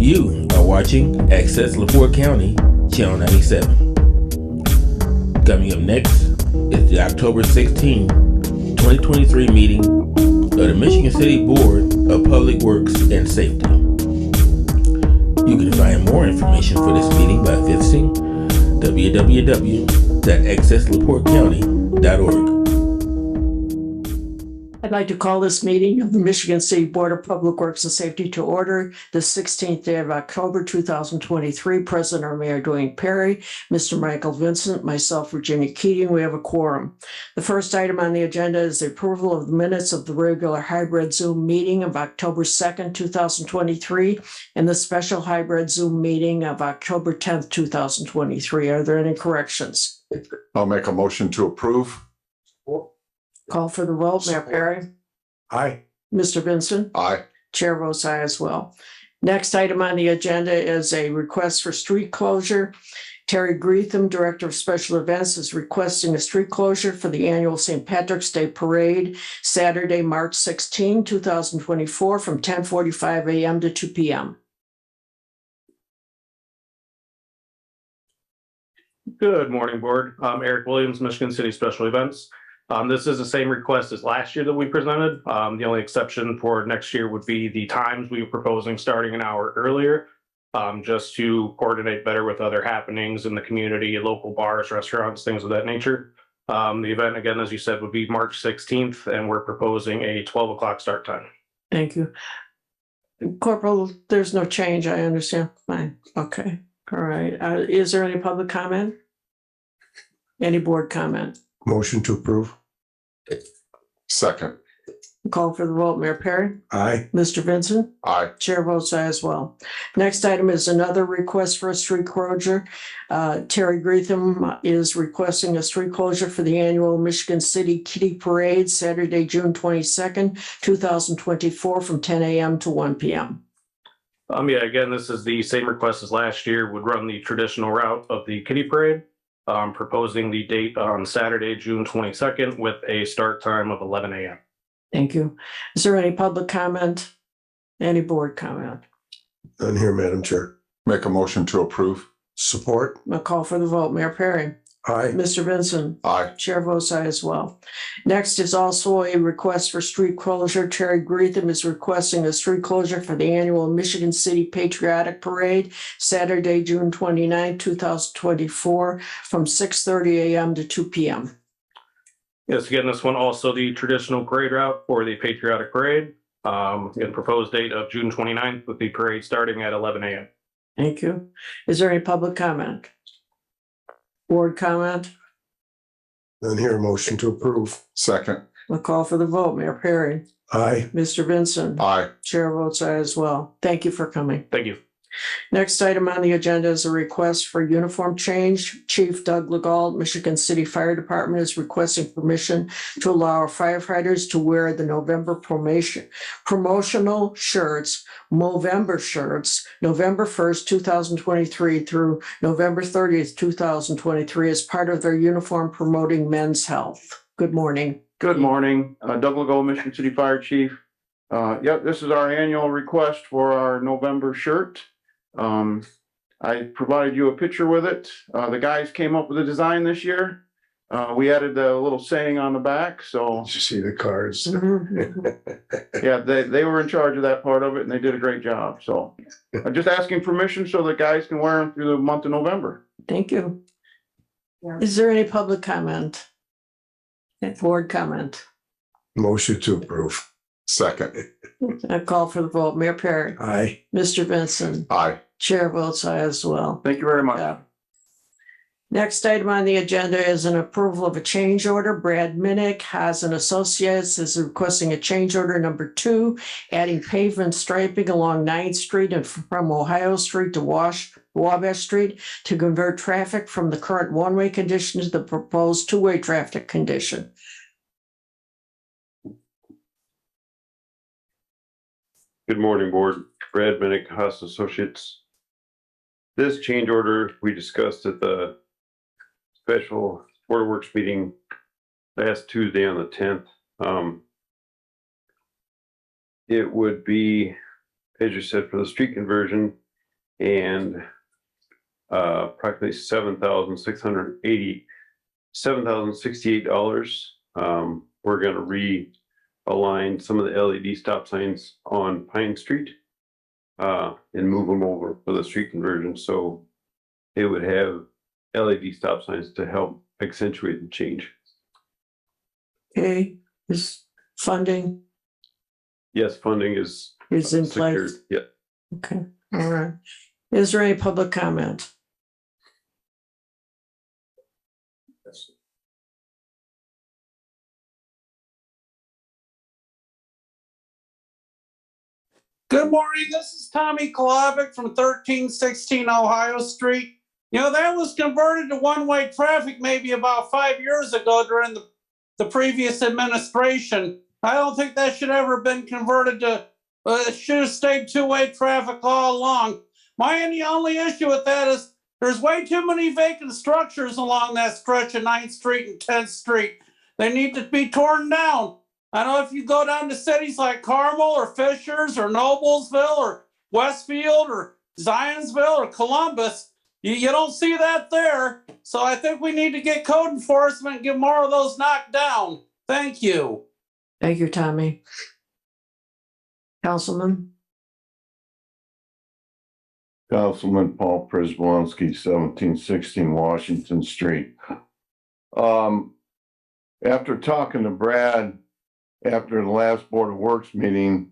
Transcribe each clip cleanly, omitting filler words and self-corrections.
You are watching Access LaPorte County, Channel 97. Coming up next is the October 16, 2023 meeting of the Michigan City Board of Public Works and Safety. You can find more information for this meeting by visiting www.accesslaportecounty.org. I'd like to call this meeting of the Michigan City Board of Public Works and Safety to order the 16th day of October, 2023. President or Mayor Dwayne Perry, Mr. Michael Vincent, myself, Virginia Keating. We have a quorum. The first item on the agenda is the approval of the minutes of the regular hybrid Zoom meeting of October 2nd, 2023, and the special hybrid Zoom meeting of October 10th, 2023. Are there any corrections? I'll make a motion to approve. Call for the vote. Mayor Perry? Aye. Mr. Vincent? Aye. Chair votes aye as well. Next item on the agenda is a request for street closure. Terry Greetham, Director of Special Events, is requesting a street closure for the annual St. Patrick's Day Parade, Saturday, March 16, 2024, from 10:45 a.m. to 2 p.m. Good morning, Board. I'm Eric Williams, Michigan City Special Events. This is the same request as last year that we presented. The only exception for next year would be the times we were proposing starting an hour earlier, just to coordinate better with other happenings in the community, local bars, restaurants, things of that nature. The event, again, as you said, would be March 16th, and we're proposing a 12 o'clock start time. Thank you. Corporal, there's no change, I understand. Fine. Okay. All right. Is there any public comment? Any board comment? Motion to approve. Second. Call for the vote. Mayor Perry? Aye. Mr. Vincent? Aye. Chair votes aye as well. Next item is another request for a street closure. Terry Greetham is requesting a street closure for the annual Michigan City Kitty Parade, Saturday, June 22nd, 2024, from 10 a.m. to 1 p.m. Yeah, again, this is the same request as last year. Would run the traditional route of the Kitty Parade. Proposing the date on Saturday, June 22nd, with a start time of 11 a.m. Thank you. Is there any public comment? Any board comment? None here, Madam Chair. Make a motion to approve. Support. I'll call for the vote. Mayor Perry? Aye. Mr. Vincent? Aye. Chair votes aye as well. Next is also a request for street closure. Terry Greetham is requesting a street closure for the annual Michigan City Patriotic Parade, Saturday, June 29, 2024, from 6:30 a.m. to 2 p.m. Yes, again, this one also the traditional parade route for the Patriotic Parade. Again, proposed date of June 29th, with the parade starting at 11 a.m. Thank you. Is there any public comment? Board comment? None here. Motion to approve. Second. I'll call for the vote. Mayor Perry? Aye. Mr. Vincent? Aye. Chair votes aye as well. Thank you for coming. Thank you. Next item on the agenda is a request for uniform change. Chief Doug Legault, Michigan City Fire Department, is requesting permission to allow our firefighters to wear the November promotional shirts, Movember shirts, November 1st, 2023 through November 30th, 2023 as part of their uniform promoting men's health. Good morning. Good morning, Doug Legault, Michigan City Fire Chief. Yep, this is our annual request for our November shirt. I provided you a picture with it. The guys came up with a design this year. We added a little saying on the back, so Did you see the cards? yeah, they were in charge of that part of it and they did a great job. So I'm just asking permission so the guys can wear them through the month of November. Thank you. Is there any public comment? Board comment? Motion to approve. Second. I call for the vote. Mayor Perry? Aye. Mr. Vincent? Aye. Chair votes aye as well. Thank you very much. Yeah. Next item on the agenda is an approval of a change order. Brad Minnick, Haas and Associates, is requesting a change order number 2, adding pavement striping along 9th Street and from Ohio Street to Wabash Street to convert traffic from the current one-way condition to the proposed two-way traffic condition. Good morning, Board. Brad Minnick, Haas Associates. This change order we discussed at the special Board of Works meeting last Tuesday on the 10th. It would be, as you said, for the street conversion, and approximately $7,068. We're gonna realign some of the LED stop signs on Pine Street and move them over for the street conversion, so it would have LED stop signs to help accentuate the change. Okay, is funding Yes, funding is is in secured. place? Yeah. Okay, all right. Is there any public comment? Good morning, this is Tommy Kolovic from 1316 Ohio Street. You know, that was converted to one-way traffic maybe about 5 years ago during the previous administration. I don't think that should ever have been converted to, it should have stayed two-way traffic all along. My only issue with that is there's way too many vacant structures along that stretch of 9th Street and 10th Street. They need to be torn down. I don't know if you go down to cities like Carmel or Fishers or Noblesville or Westfield or Zionsville or Columbus, you don't see that there. So I think we need to get code enforcement and get more of those knocked down. Thank you. Thank you, Tommy. Councilman? Councilman Paul Przybylski, 1716 Washington Street. After talking to Brad after the last Board of Works meeting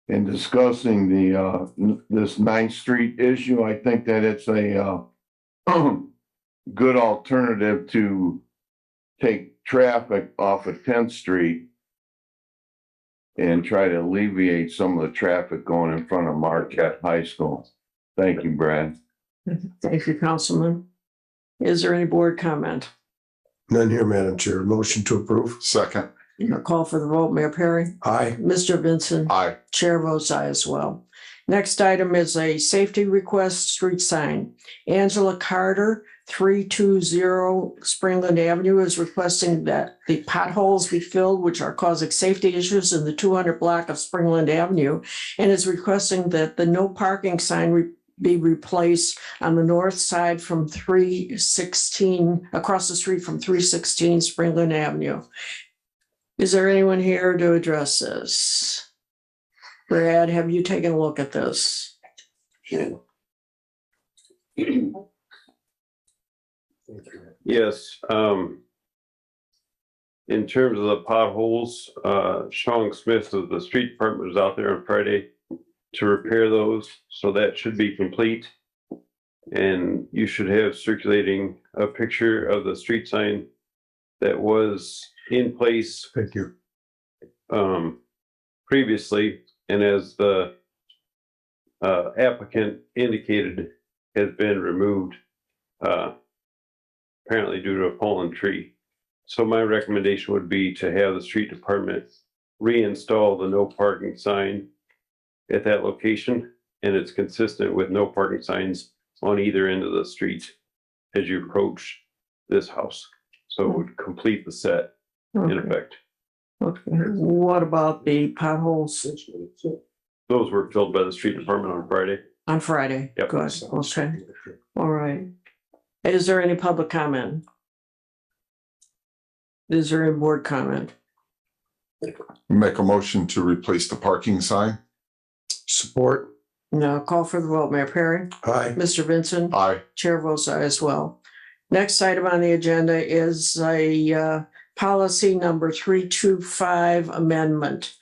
and discussing this 9th Street issue, I think that it's a good alternative to take traffic off of 10th Street and try to alleviate some of the traffic going in front of Marquette High School. Thank you, Brad. Thank you, Councilman. Is there any board comment? None here, Madam Chair. Motion to approve. Second. A call for the vote, Mayor Perry? Aye. Mr. Vincent? Aye. Chair votes aye as well. Next item is a safety request street sign. Angela Carter, 320 Springland Avenue, is requesting that the potholes be filled, which are causing safety issues in the 200 block of Springland Avenue, and is requesting that the no parking sign be replaced on the north side from 316, across the street from 316 Springland Avenue. Is there anyone here to address this? Brad, have you taken a look at this? Yes, in terms of the potholes, Sean Smith of the street department was out there on Friday to repair those, so that should be complete. And you should have circulating a picture of the street sign that was in place Thank you. previously, and as the applicant indicated, has been removed apparently due to a fallen tree. So my recommendation would be to have the street department reinstall the no parking sign at that location, and it's consistent with no parking signs on either end of the street as you approach this house. So it would complete the set in effect. Okay. What about the potholes Those were filled by the street department on Friday. on Friday? Yep. Good, okay, all right. Is there any public comment? Is there any board comment? Make a motion to replace the parking sign. Support. No, call for the vote, Mayor Perry? Aye. Mr. Vincent? Aye. Chair votes aye as well. Next item on the agenda is a policy number 325 amendment.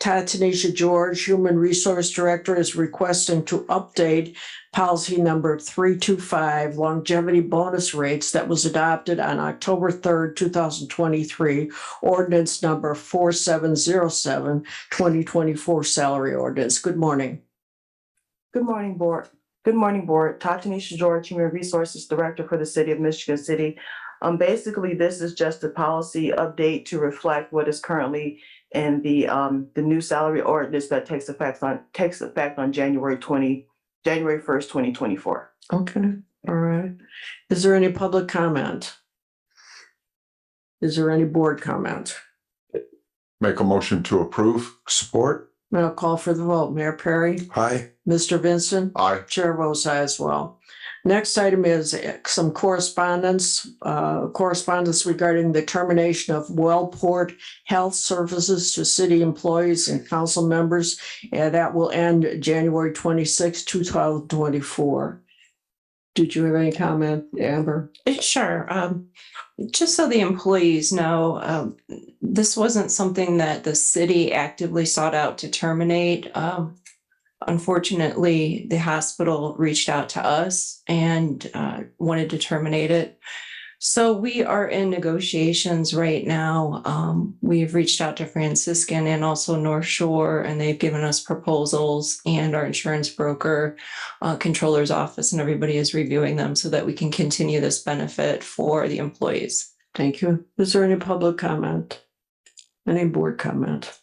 Tanisha George, Human Resource Director, is requesting to update policy number 325 longevity bonus rates that was adopted on October 3rd, 2023, ordinance number 4707, 2024 salary ordinance. Good morning. Good morning, Board. Good morning, Board. Tanisha George, Human Resources Director for the City of Michigan City. Basically, this is just a policy update to reflect what is currently in the new salary ordinance that takes effect on January 1st, 2024. Okay, all right. Is there any public comment? Is there any board comment? Make a motion to approve. Support. I'll call for the vote. Mayor Perry, Aye. Mr. Vincent, Aye. Chair votes aye as well. Next item is some correspondence regarding the termination of Wellport Health Services to city employees and council members. And that will end January 26, 2024. Did you have any comment, Amber? Sure. Just so the employees know, this wasn't something that the city actively sought out to terminate. Unfortunately, the hospital reached out to us and wanted to terminate it. So we are in negotiations right now. We've reached out to Franciscan and also North Shore, and they've given us proposals, and our insurance broker, controller's office, and everybody is reviewing them so that we can continue this benefit for the employees. Thank you. Is there any public comment? Any board comment?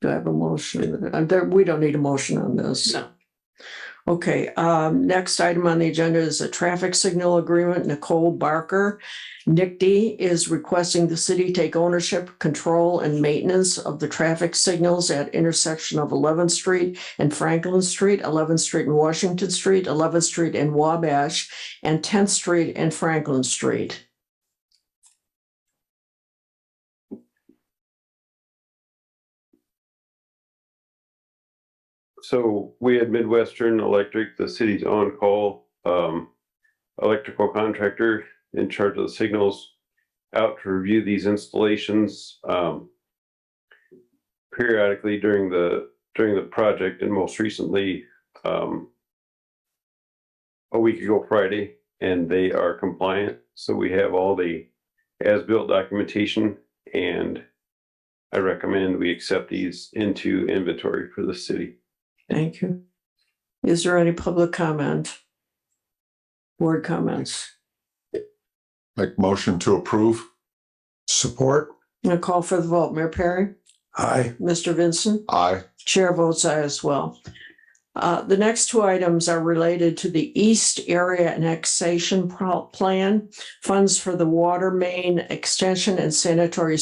Do I have a motion? We don't need a motion on this. No. Okay, next item on the agenda is a traffic signal agreement. Nicole Barker. NICD is requesting the city take ownership, control, and maintenance of the traffic signals at intersection of 11th Street and Franklin Street, 11th Street and Washington Street, 11th Street and Wabash, and 10th Street and Franklin Street. So we had Midwestern Electric, the city's on-call electrical contractor in charge of the signals, out to review these installations periodically during the project, and most recently a week ago Friday, and they are compliant. So we have all the as-built documentation, and I recommend we accept these into inventory for the city. Thank you. Is there any public comment? Board comments? Make motion to approve. Support. I'm gonna call for the vote. Mayor Perry? Aye. Mr. Vincent? Aye. Chair votes aye as well. The next two items are related to the East Area Annexation Plan, funds for the water main extension and sanitary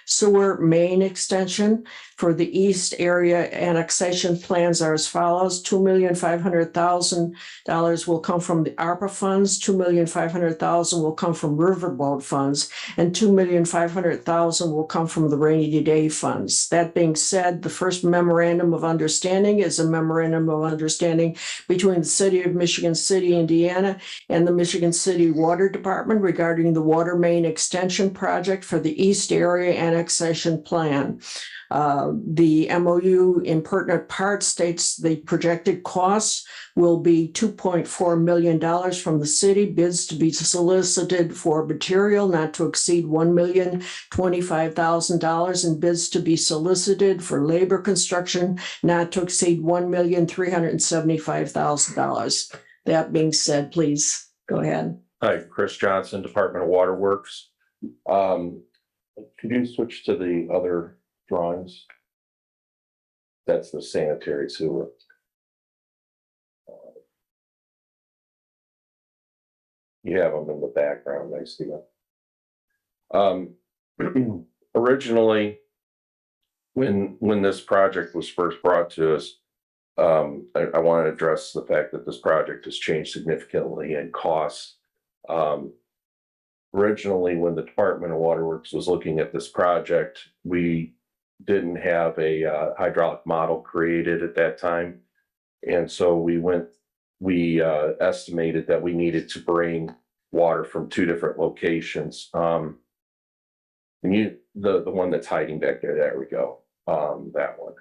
sewer main extension. For the East Area Annexation plans are as follows: $2,500,000 will come from the ARPA funds, $2,500,000 will come from riverboat funds, and $2,500,000 will come from the rainy day funds. That being said, the first memorandum of understanding is a memorandum of understanding between the City of Michigan City, Indiana, and the Michigan City Water Department regarding the water main extension project for the East Area Annexation Plan. The MOU in pertinent part states the projected costs will be $2.4 million from the city, bids to be solicited for material not to exceed $1,025,000, and bids to be solicited for labor construction not to exceed $1,375,000. That being said, please go ahead. Hi, Chris Johnson, Department of Waterworks. Could you switch to the other drawings? That's the sanitary sewer. You have them in the background, I see them. Originally, when this project was first brought to us, I want to address the fact that this project has changed significantly in costs. Originally, when the Department of Waterworks was looking at this project, we didn't have a hydraulic model created at that time. And so we estimated that we needed to bring water from two different locations. And the one that's hiding back there we go. That one.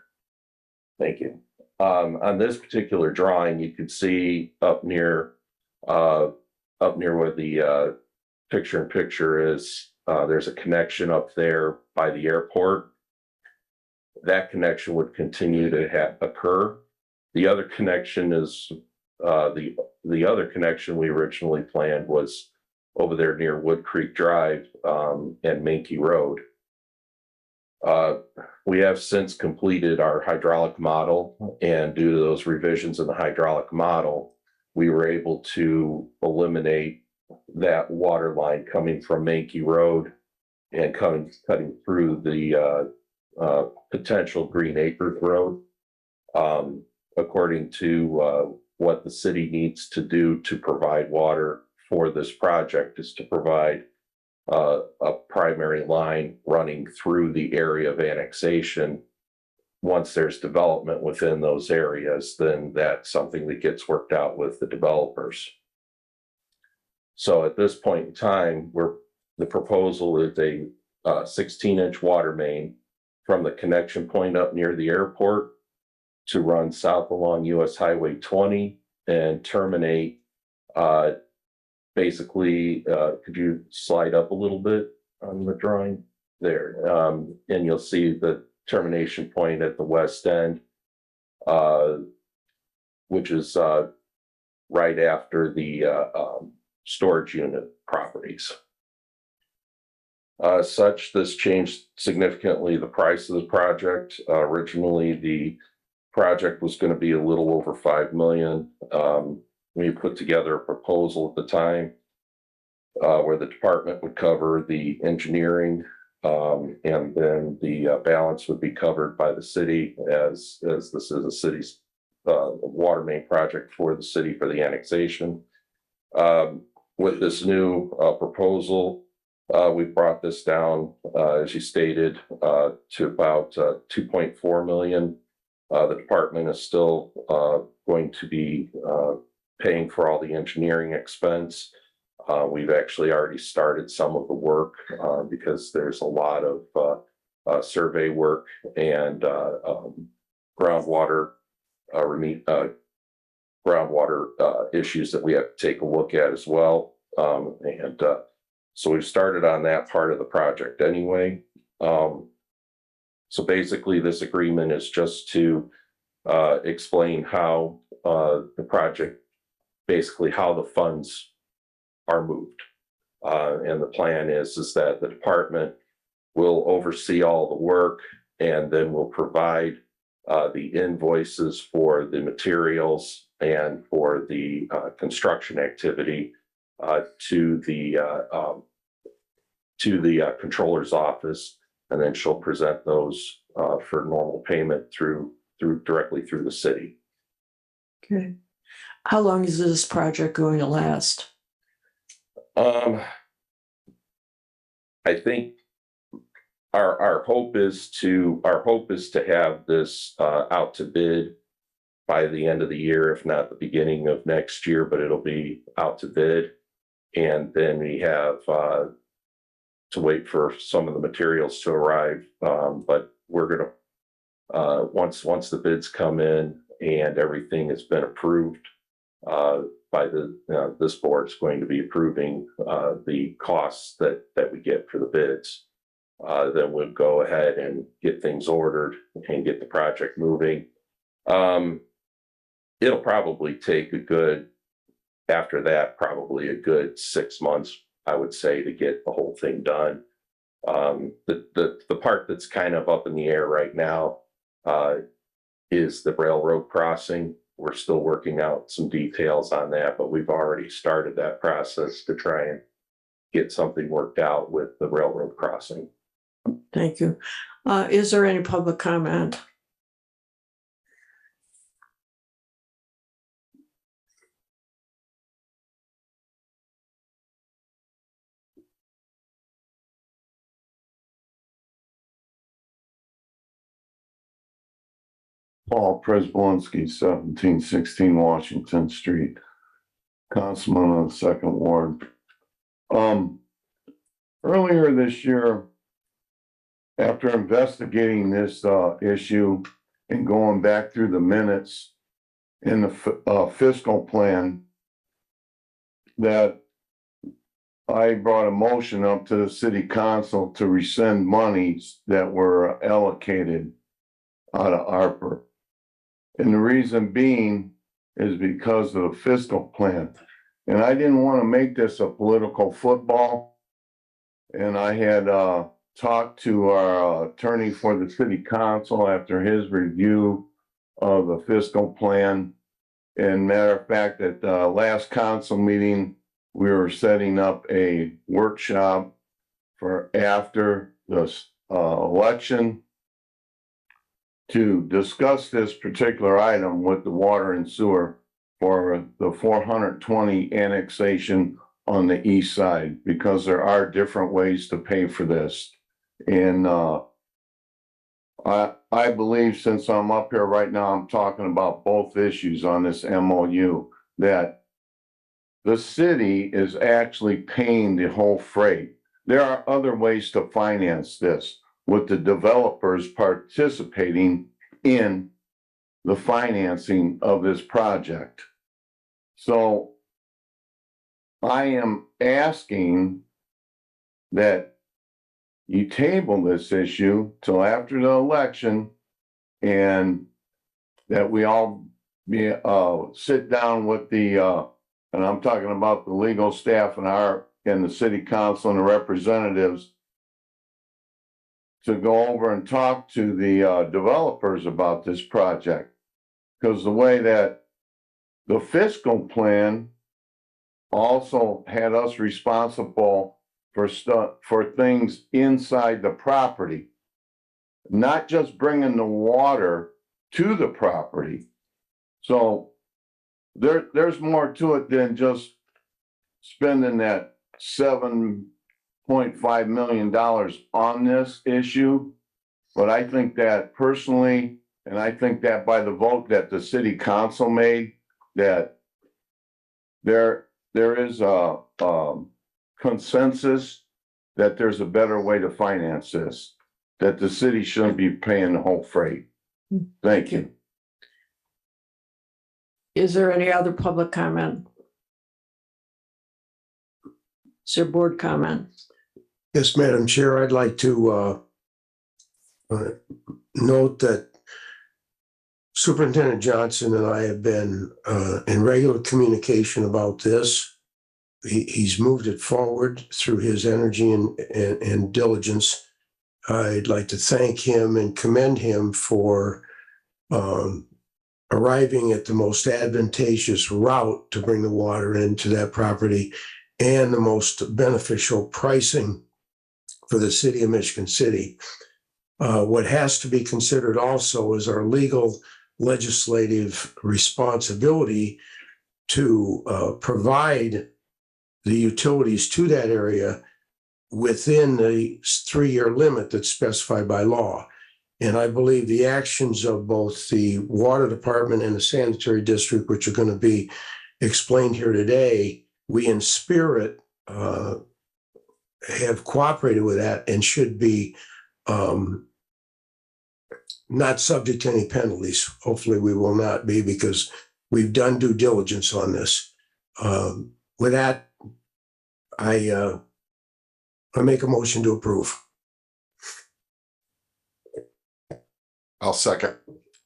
Thank you. On this particular drawing, you can see up near where the picture-in-picture is, there's a connection up there by the airport. That connection would continue to occur. The other connection is the other connection we originally planned was over there near Wood Creek Drive and Mankey Road. We have since completed our hydraulic model, and due to those revisions in the hydraulic model, we were able to eliminate that water line coming from Mankey Road and cutting through the potential Green Acres Road. According to what the city needs to do to provide water for this project is to provide a primary line running through the area of annexation. Once there's development within those areas, then that's something that gets worked out with the developers. So at this point in time, the proposal is a 16-inch water main from the connection point up near the airport to run south along US Highway 20 and terminate basically, could you slide up a little bit on the drawing there? And you'll see the termination point at the west end, which is right after the storage unit properties. Such, this changed significantly the price of the project. Originally, the project was going to be a little over $5 million. We put together a proposal at the time where the department would cover the engineering, and then the balance would be covered by the city, as this is a city's water main project for the city for the annexation. With this new proposal, we brought this down, as you stated, to about $2.4 million. The department is still going to be paying for all the engineering expense. We've actually already started some of the work because there's a lot of survey work and groundwater issues that we have to take a look at as well. So we've started on that part of the project anyway. So basically this agreement is just to explain how the project, basically how the funds are moved. And the plan is that the department will oversee all the work and then will provide the invoices for the materials and for the construction activity to the controller's office, and then she'll present those for normal payment directly through the city. Okay. How long is this project going to last? I think our hope is to have this out to bid by the end of the year, if not the beginning of next year, but it'll be out to bid. And then we have to wait for some of the materials to arrive. But we're going to, once the bids come in and everything has been approved by this board's going to be approving the costs that we get for the bids. Then we'll go ahead and get things ordered and get the project moving. It'll probably take after that, probably a good 6 months, I would say, to get the whole thing done. The part that's kind of up in the air right now is the railroad crossing. We're still working out some details on that, but we've already started that process to try and get something worked out with the railroad crossing. Thank you. Is there any public comment? Paul Prespolinski, 1716 Washington Street, councilman on the 2nd Ward. Earlier this year, after investigating this issue and going back through the minutes in the fiscal plan, that I brought a motion up to the city council to rescind monies that were allocated out of ARPA. And the reason being is because of the fiscal plan. And I didn't want to make this a political football. And I had talked to our attorney for the city council after his review of the fiscal plan. And matter of fact, at the last council meeting, we were setting up a workshop for after the election to discuss this particular item with the water and sewer for the 420 annexation on the east side, because there are different ways to pay for this. And I believe, since I'm up here right now, I'm talking about both issues on this MOU, that the city is actually paying the whole freight. There are other ways to finance this, with the developers participating in the financing of this project. So I am asking that you table this issue till after the election, and that we all be, sit down with the, and I'm talking about the legal staff and the city council and the representatives, to go over and talk to the developers about this project. Because the way that the fiscal plan also had us responsible for stuff, for things inside the property, not just bringing the water to the property. So there's more to it than just spending that $7.5 million on this issue. But I think that personally, and I think that by the vote that the city council made, that there is a consensus that there's a better way to finance this, that the city shouldn't be paying the whole freight. Thank you. Is there any other public comment? Is there board comment? Yes, Madam Chair, I'd like to note that Superintendent Johnson and I have been in regular communication about this. He's moved it forward through his energy and diligence. I'd like to thank him and commend him for arriving at the most advantageous route to bring the water into that property and the most beneficial pricing for the city of Michigan City. What has to be considered also is our legal legislative responsibility to provide the utilities to that area within the 3-year limit that's specified by law. And I believe the actions of both the water department and the sanitary district, which are going to be explained here today, we in spirit have cooperated with that and should be not subject to any penalties. Hopefully we will not be, because we've done due diligence on this. With that, I make a motion to approve. I'll second.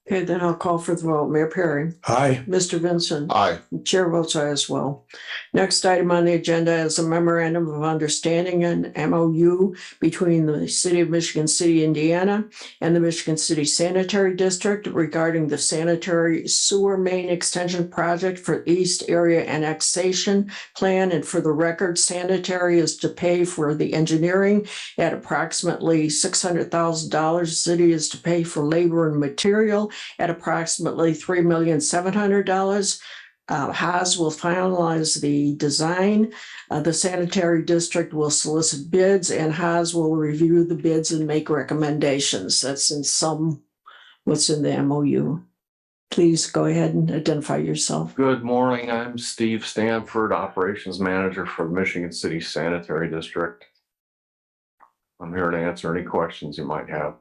Okay, then I'll call for the vote. Mayor Perry. Aye. Mr. Vincent. Aye. Chair votes aye as well. Next item on the agenda is a memorandum of understanding and MOU between the City of Michigan City, Indiana, and the Michigan City Sanitary District regarding the sanitary sewer main extension project for East Area Annexation Plan. And for the record, sanitary is to pay for the engineering at approximately $600,000. City is to pay for labor and material at approximately $3,700,000. Haas will finalize the design. The sanitary district will solicit bids, and Haas will review the bids and make recommendations. That's in some what's in the MOU. Please go ahead and identify yourself. Good morning. I'm Steve Stanford, Operations Manager for Michigan City Sanitary District. I'm here to answer any questions you might have.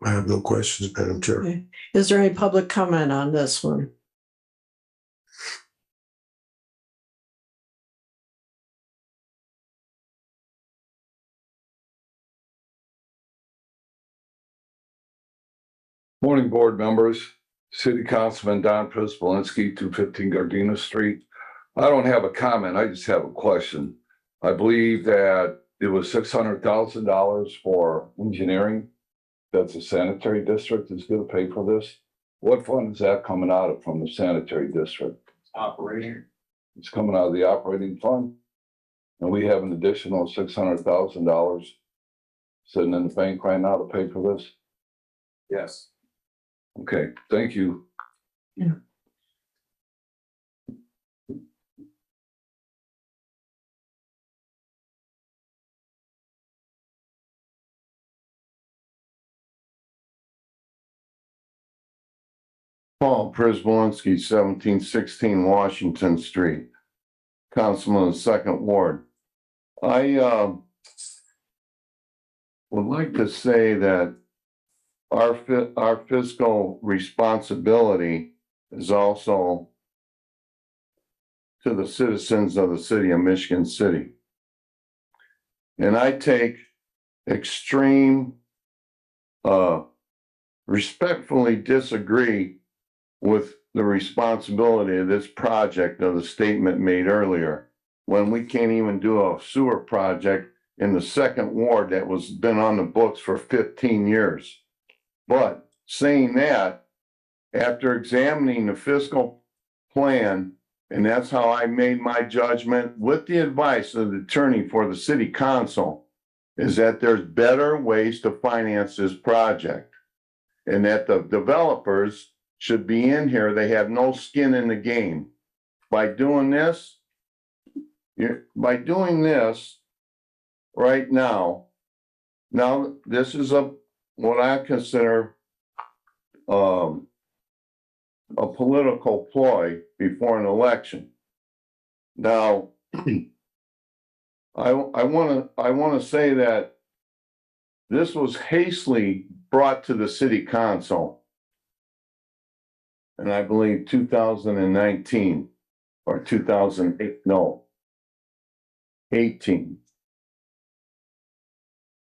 I have no questions, Madam Chair. Okay. Is there any public comment on this one? Morning, board members. City Councilman Don Prispolinski, 215 Gardena Street. I don't have a comment. I just have a question. I believe that it was $600,000 for engineering. That's the sanitary district is going to pay for this. What fund is that coming out of from the sanitary district? Operating. It's coming out of the operating fund. And we have an additional $600,000 sitting in the bank right now to pay for this? Yes. Okay, thank you. Paul Prisbalinski, 1716 Washington Street, Councilman of the Second Ward. I would like to say that our fiscal responsibility is also to the citizens of the city of Michigan City. And I take extreme, respectfully disagree with the responsibility of this project of the statement made earlier, when we can't even do a sewer project in the second ward that was been on the books for 15 years. But saying that, after examining the fiscal plan, and that's how I made my judgment with the advice of the attorney for the city council, is that there's better ways to finance this project. And that the developers should be in here. They have no skin in the game. By doing this, right now this is what I consider a political ploy before an election. Now, I want to say that this was hastily brought to the city council, and I believe 2019 or 2008, no, 18.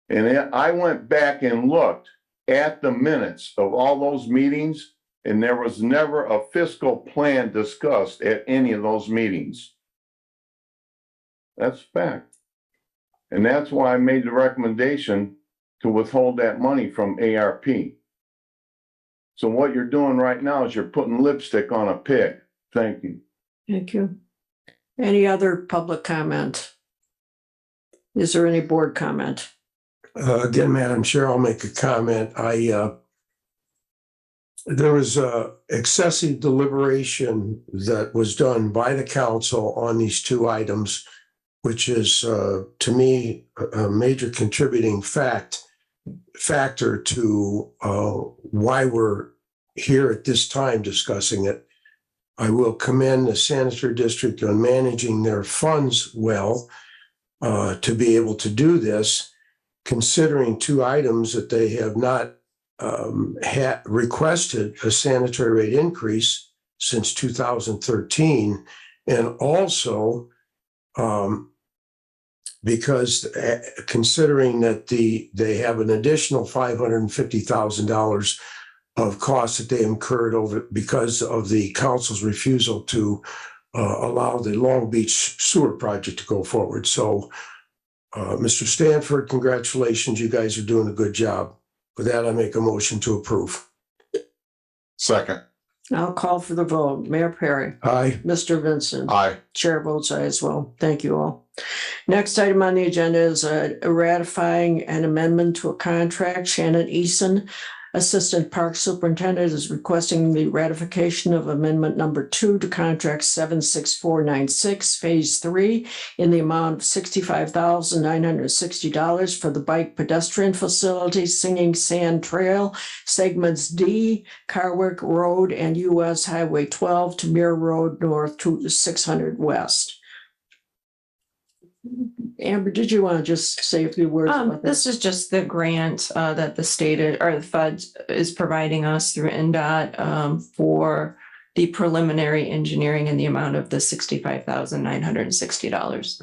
And I went back and looked at the minutes of all those meetings, and there was never a fiscal plan discussed at any of those meetings. That's a fact. And that's why I made the recommendation to withhold that money from ARP. So what you're doing right now is you're putting lipstick on a pig. Thank you. Thank you. Any other public comment? Is there any board comment? Again, Madam Chair, I'll make a comment. There was excessive deliberation that was done by the council on these two items, which is, to me, a major contributing factor to why we're here at this time discussing it. I will commend the sanitary district on managing their funds well to be able to do this, considering two items that they have not requested a sanitary rate increase since 2013, and also because considering that they have an additional $550,000 of costs that they incurred over because of the council's refusal to allow the Long Beach sewer project to go forward. So, Mr. Stanford, congratulations. You guys are doing a good job. With that, I make a motion to approve. Second. I'll call for the vote. Mayor Perry. Aye. Mr. Vincent. Aye. Chair votes aye as well. Thank you all. Next item on the agenda is ratifying an amendment to a contract. Shannon Eason, Assistant Park Superintendent, is requesting the ratification of Amendment Number 2 to Contract 76496, Phase 3, in the amount of $65,960 for the bike pedestrian facility, Singing Sand Trail, segments D, Carwick Road, and US Highway 12 to Muir Road North to 600 West. Amber, did you want to just say a few words about This is just the grant that the state or the Fed is providing us through NDOT for the preliminary engineering in the amount of the $65,960.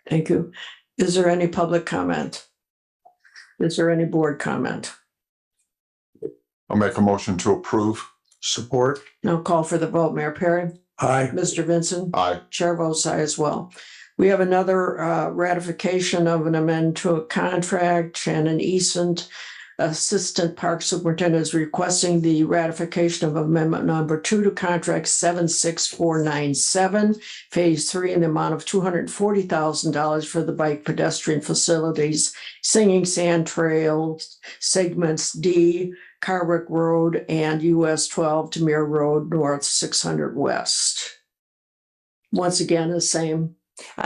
Thank you. Is there any public comment? Is there any board comment? I'll make a motion to approve. Support. Now call for the vote. Mayor Perry. Aye. Mr. Vincent. Aye. Chair votes aye as well. We have another ratification of an amendment to a contract. Shannon Eason, Assistant Park Superintendent is requesting the ratification of Amendment Number 2 to Contract 76497, Phase 3, in the amount of $240,000 for the bike pedestrian facilities, Singing Sand Trail, segments D, Carwick Road, and US 12 to Muir Road North 600 West. Once again, the same.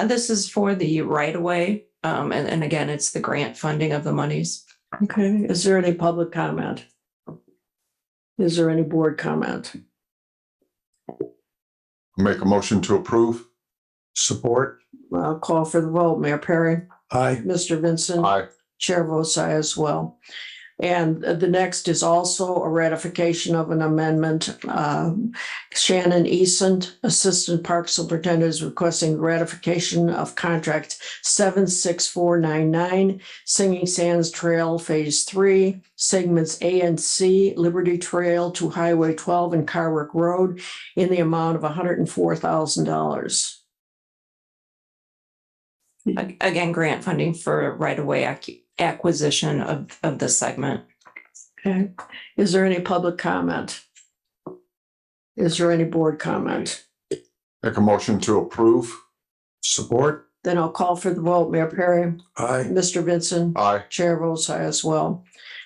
This is for the right of way. And again, it's the grant funding of the monies. Okay, is there any public comment? Is there any board comment? Make a motion to approve. Support. I'll call for the vote. Mayor Perry, Aye. Mr. Vincent. Aye. Chair votes aye as well. And the next is also a ratification of an amendment. Shannon Eason, Assistant Park Superintendent, is requesting ratification of contract 76499, Singing Sands Trail Phase 3, segments A and C, Liberty Trail to Highway 12 and Carwick Road in the amount of $104,000. Again, grant funding for right of way acquisition of the segment. Okay, is there any public comment? Is there any board comment? Make a motion to approve. Support. Then I'll call for the vote. Mayor Perry, Aye. Mr. Vincent. Aye. Chair votes aye as well.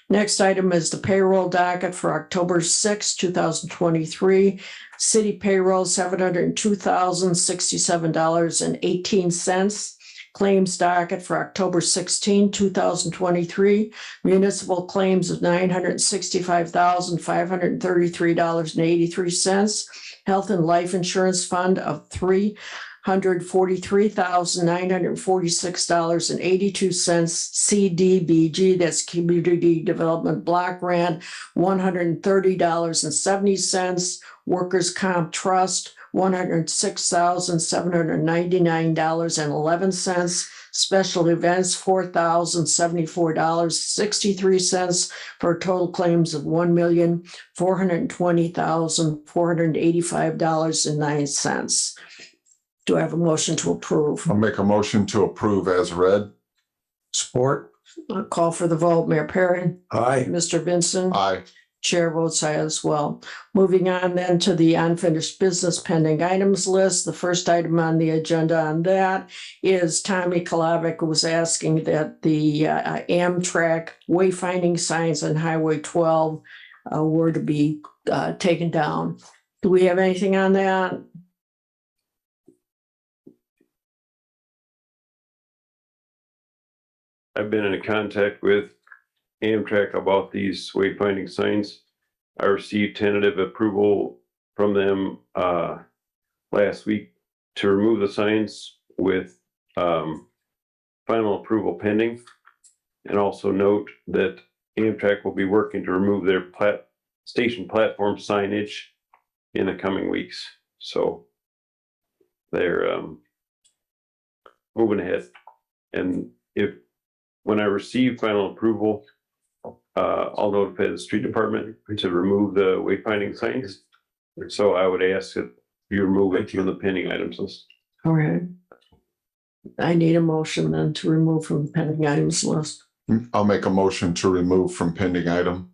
Next item is the payroll docket for October 6, 2023. City payroll, $702,067.18. Claims docket for October 16, 2023. Municipal claims of $965,533.83. Health and life insurance fund of $343,946.82. CDBG, that's Community Development Block Grant, $130.70. Workers' Comp Trust, $106,799.11. Special events, $4,074.63 for total claims of $1,420,485.09. Do I have a motion to approve? I'll make a motion to approve as read. Support. I'll call for the vote. Mayor Perry, Aye. Mr. Vincent. Aye. Chair votes aye as well. Moving on then to the unfinished business pending items list. The first item on the agenda on that is Tommy Kalavic was asking that the Amtrak wayfinding signs on Highway 12 were to be taken down. Do we have anything on that? I've been in contact with Amtrak about these wayfinding signs. I received tentative approval from them last week to remove the signs with final approval pending. And also note that Amtrak will be working to remove their station platform signage in the coming weeks. So they're moving ahead. And when I receive final approval, I'll notify the street department to remove the wayfinding signs. So I would ask that you remove it from the pending items list. All right. I need a motion then to remove from the pending items list. I'll make a motion to remove from pending item.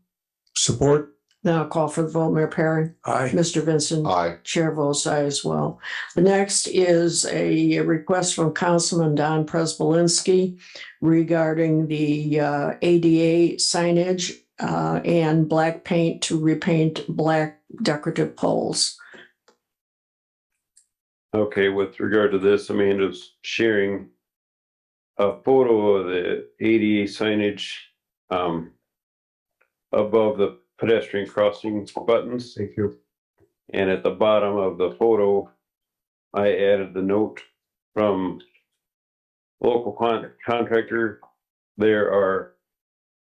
Support. Now I'll call for the vote. Mayor Perry, Aye. Mr. Vincent. Aye. Chair votes aye as well. The next is a request from Councilman Don Prespolinski regarding the ADA signage and black paint to repaint black decorative poles. Okay, with regard to this, Amanda's sharing a photo of the ADA signage above the pedestrian crossing buttons. Thank you. And at the bottom of the photo, I added the note from local contractor. There are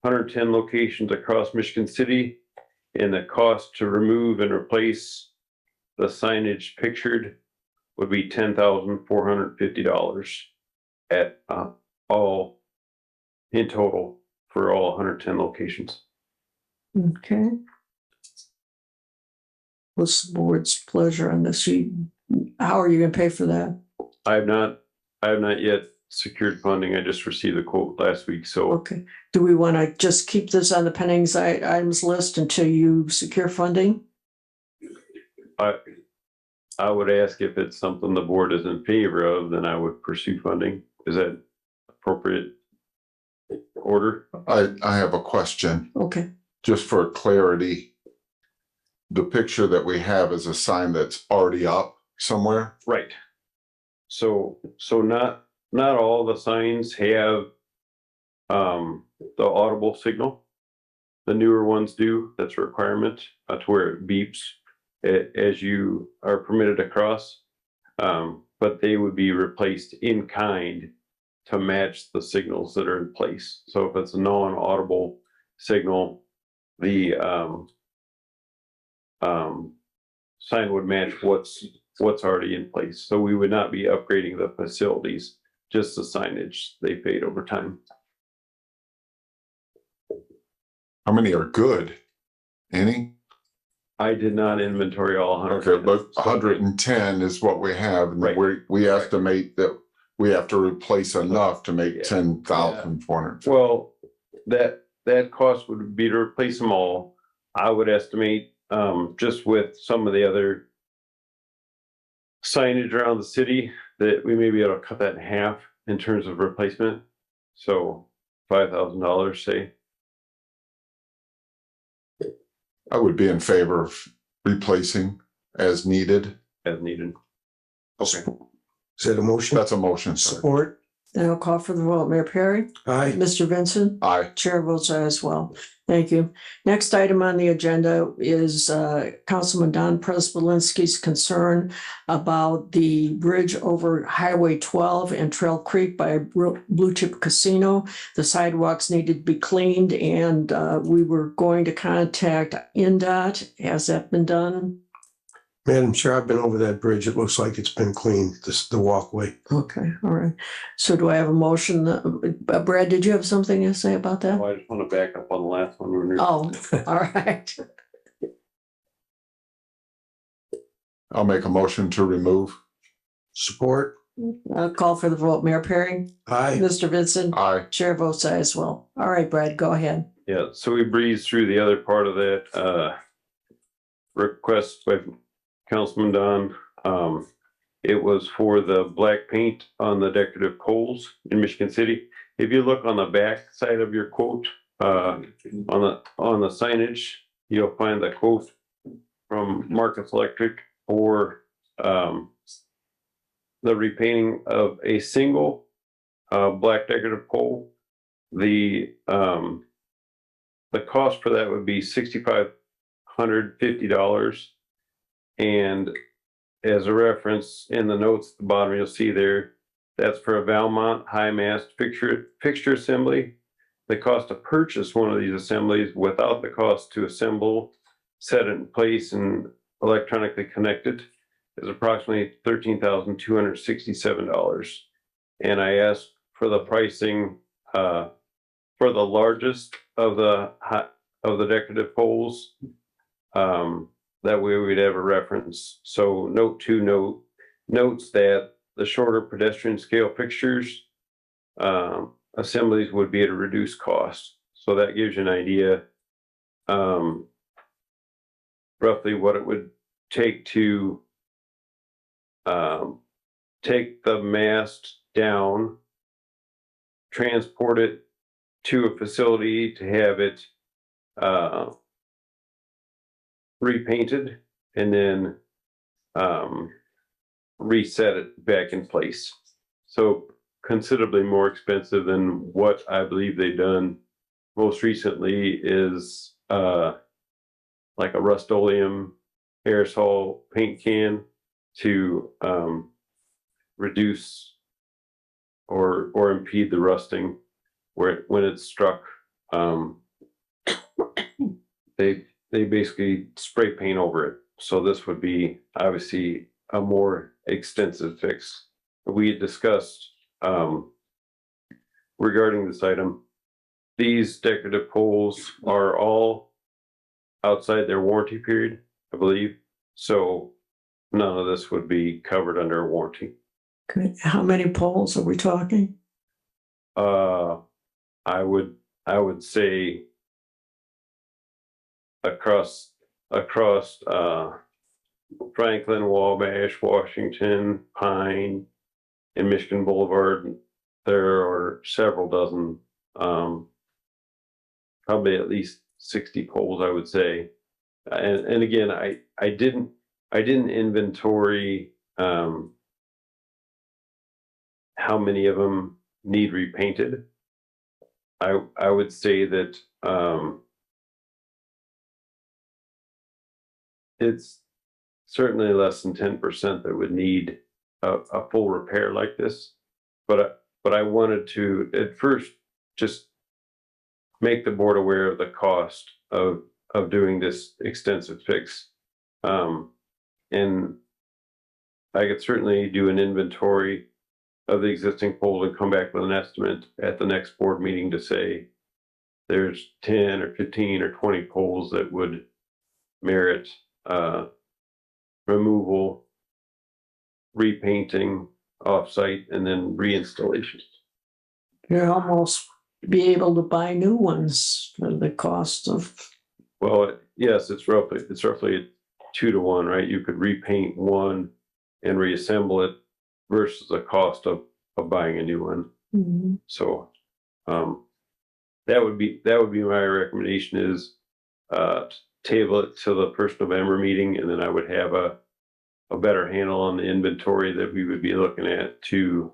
110 locations across Michigan City, and the cost to remove and replace the signage pictured would be $10,450 at all in total for all 110 locations. Okay. What's the board's pleasure on this? How are you going to pay for that? I have not yet secured funding. I just received a quote last week, so Okay. Do we want to just keep this on the pending items list until you secure funding? I would ask if it's something the board is in favor of, then I would pursue funding. Is that appropriate order? I have a question, Okay. just for clarity. The picture that we have is a sign that's already up somewhere. Right. So not all the signs have the audible signal. The newer ones do. That's a requirement to where it beeps as you are permitted to cross. But they would be replaced in kind to match the signals that are in place. So if it's a non-audible signal, the sign would match what's already in place. So we would not be upgrading the facilities, just the signage. They fade over time. How many are good? Any? I did not inventory all 100. Okay, but 110 is what we have, and Right. we estimate that we have to replace enough to make 10,400. Well, that cost would be to replace them all. I would estimate, just with some of the other signage around the city, that we may be able to cut that in half in terms of replacement. So $5,000, say. I would be in favor of replacing as needed. As needed. Okay. Is that a motion? That's a motion. Sorry. Support? Then I'll call for the vote. Mayor Perry? Aye. Mr. Vincent? Aye. Chair votes aye as well. Thank you. Next item on the agenda is Councilman Don Prespolinski's concern about the bridge over Highway 12 and Trail Creek by Blue Chip Casino. The sidewalks needed to be cleaned, and we were going to contact NDOT. Has that been done? Madam Chair, I've been over that bridge. It looks like it's been cleaned, the walkway. Okay, all right. So do I have a motion? Brad, did you have something to say about that? Well, I just want to back up on the last one. Oh, all right. I'll make a motion to remove. Support? I'll call for the vote. Mayor Perry? Aye. Mr. Vincent? Aye. Chair votes aye as well. All right, Brad, go ahead. Yeah, so we breezed through the other part of that request by Councilman Don. It was for the black paint on the decorative poles in Michigan City. If you look on the back side of your quote, on the signage, you'll find the quote from Marcus Electric for the repainting of a single black decorative pole. The cost for that would be $6,550. And as a reference in the notes at the bottom, you'll see there, that's for a Valmont high mast fixture assembly. The cost to purchase one of these assemblies without the cost to assemble, set it in place, and electronically connect it is approximately $13,267. And I asked for the pricing for the largest of the decorative poles. That way we'd have a reference. So note 2 notes that the shorter pedestrian scale fixtures assemblies would be at a reduced cost. So that gives you an idea roughly what it would take to take the mast down, transport it to a facility to have it repainted, and then reset it back in place. So considerably more expensive than what I believe they've done most recently is like a Rust-Oleum aerosol paint can to reduce or impede the rusting when it's struck. They basically spray paint over it. So this would be obviously a more extensive fix. We had discussed regarding this item, these decorative poles are all outside their warranty period, I believe. So none of this would be covered under a warranty. Okay, how many poles are we talking? I would say across Franklin, Wabash, Washington, Pine, and Michigan Boulevard, there are several dozen, probably at least 60 poles, I would say. And again, I didn't inventory how many of them need repainted. I would say that it's certainly less than 10% that would need a full repair like this. But I wanted to at first just make the board aware of the cost of doing this extensive fix. And I could certainly do an inventory of the existing poles and come back with an estimate at the next board meeting to say there's 10 or 15 or 20 poles that would merit removal, repainting offsite, and then reinstallation. You'll almost be able to buy new ones for the cost of. Well, yes, it's roughly 2 to 1, right? You could repaint one and reassemble it versus the cost of buying a new one. Mhm. So that would be my recommendation is table it to the first November meeting, and then I would have a better handle on the inventory that we would be looking at to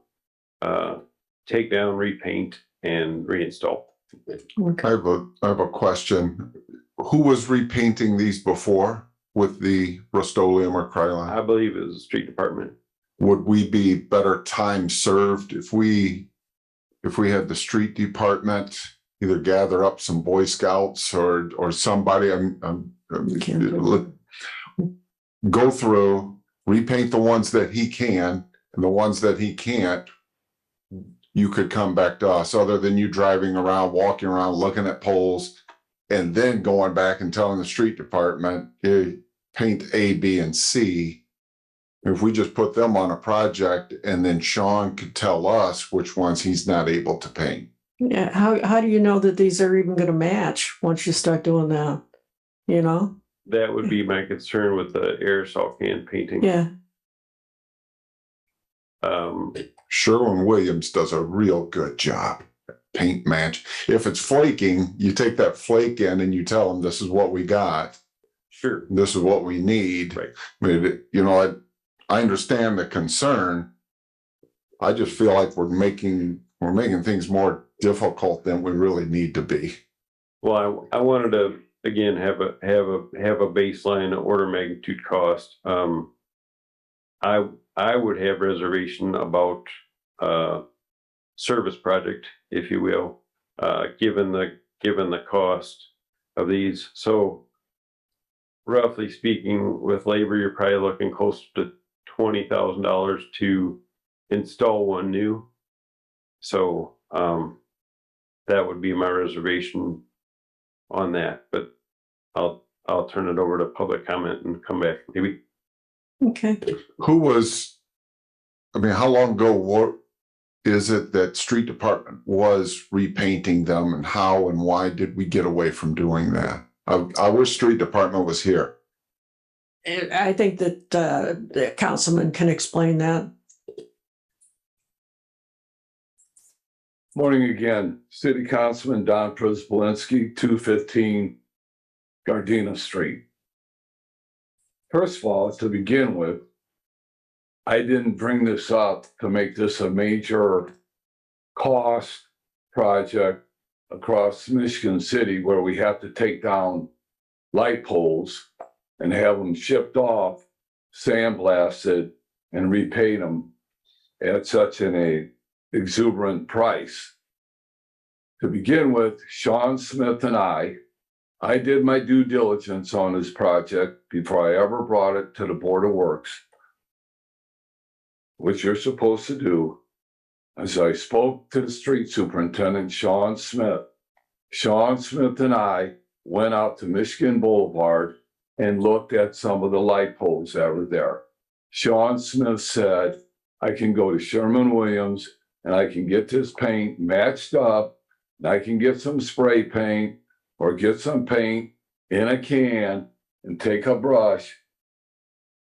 take down, repaint, and reinstall. I have a question. Who was repainting these before with the Rust-Oleum or Krylon? I believe it was the street department. Would we be better time served if we had the street department either gather up some Boy Scouts or somebody go through, repaint the ones that he can, and the ones that he can't, you could come back to us, other than you driving around, walking around, looking at poles, and then going back and telling the street department, hey, paint A, B, and C. If we just put them on a project and then Sean could tell us which ones he's not able to paint. Yeah, how do you know that these are even gonna match once you start doing that? You know? That would be my concern with the aerosol can painting. Yeah. Sherwin-Williams does a real good job. Paint match. If it's flaking, you take that flake in and you tell them this is what we got. Sure. This is what we need. Right. I mean, I understand the concern. I just feel like we're making things more difficult than we really need to be. Well, I wanted to again have a baseline order magnitude cost. I would have reservation about service project, if you will, given the cost of these. So roughly speaking, with labor, you're probably looking close to $20,000 to install one new. So that would be my reservation on that, but I'll turn it over to public comment and come back maybe. Okay. How long ago is it that street department was repainting them, and how and why did we get away from doing that? I wish street department was here. And I think that the councilman can explain that. Morning again, City Councilman Don Prispolinski, 215 Gardena Street. First of all, to begin with, I didn't bring this up to make this a major cost project across Michigan City where we have to take down light poles and have them shipped off, sandblasted, and repaint them at such an exuberant price. To begin with, Sean Smith and I did my due diligence on this project before I ever brought it to the Board of Works, which you're supposed to do. As I spoke to the street superintendent, Sean Smith and I went out to Michigan Boulevard and looked at some of the light poles that were there. Sean Smith said, I can go to Sherman-Williams and I can get this paint matched up. And I can get some spray paint or get some paint in a can and take a brush